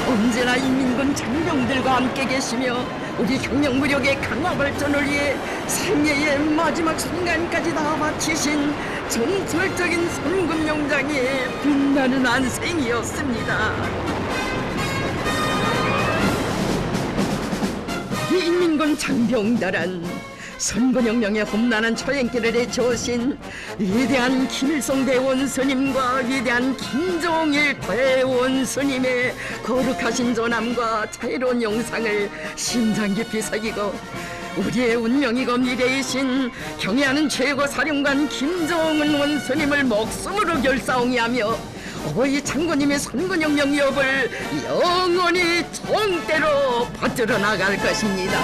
언제나 인민군 장병들과 함께 계시며 우리 혁명 무력의 강화 발전을 위해 생애의 마지막 순간까지 다 바치신 전설적인 선군 용장의 빛나는 한생이었습니다. 이 인민군 장병들은 선군혁명의 험난한 초행길을 헤쳐오신 위대한 김일성 대원수님과 위대한 김종일 대원수님의 거룩하신 존함과 자유로운 영상을 심장 깊이 새기고 우리의 운명이고 미래이신 경애하는 최고사령관 김정은 원수님을 목숨으로 결사옹이하며 어버이 장군님의 선군혁명 여업을 영원히 정대로 받들어 나갈 것입니다.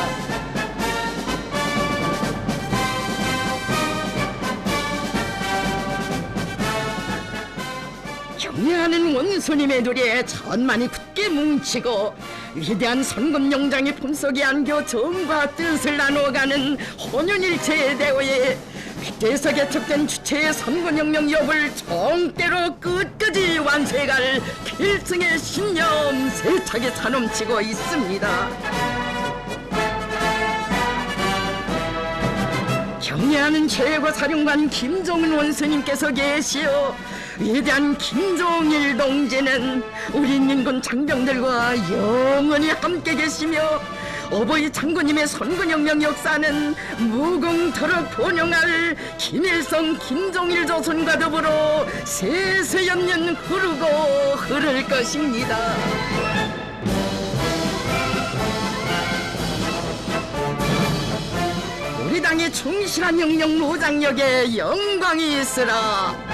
경애하는 원수님의 누리에 천만이 굳게 뭉치고 위대한 선군용장의 품속에 안겨 정과 뜻을 나누어가는 혼연일체의 대오에 백대에서 개척된 주체의 선군혁명 여업을 정대로 끝까지 완수해갈 필승의 신념 세차게 차넘치고 있습니다. 경애하는 최고사령관 김정은 원수님께서 계시어 위대한 김종일 동지는 우리 인민군 장병들과 영원히 함께 계시며 어버이 장군님의 선군혁명 역사는 무궁토록 번영할 김일성 김종일 조선과 더불어 세세연년 흐르고 흐를 것입니다. 우리 당의 충실한 영령 무장력에 영광이 있으라.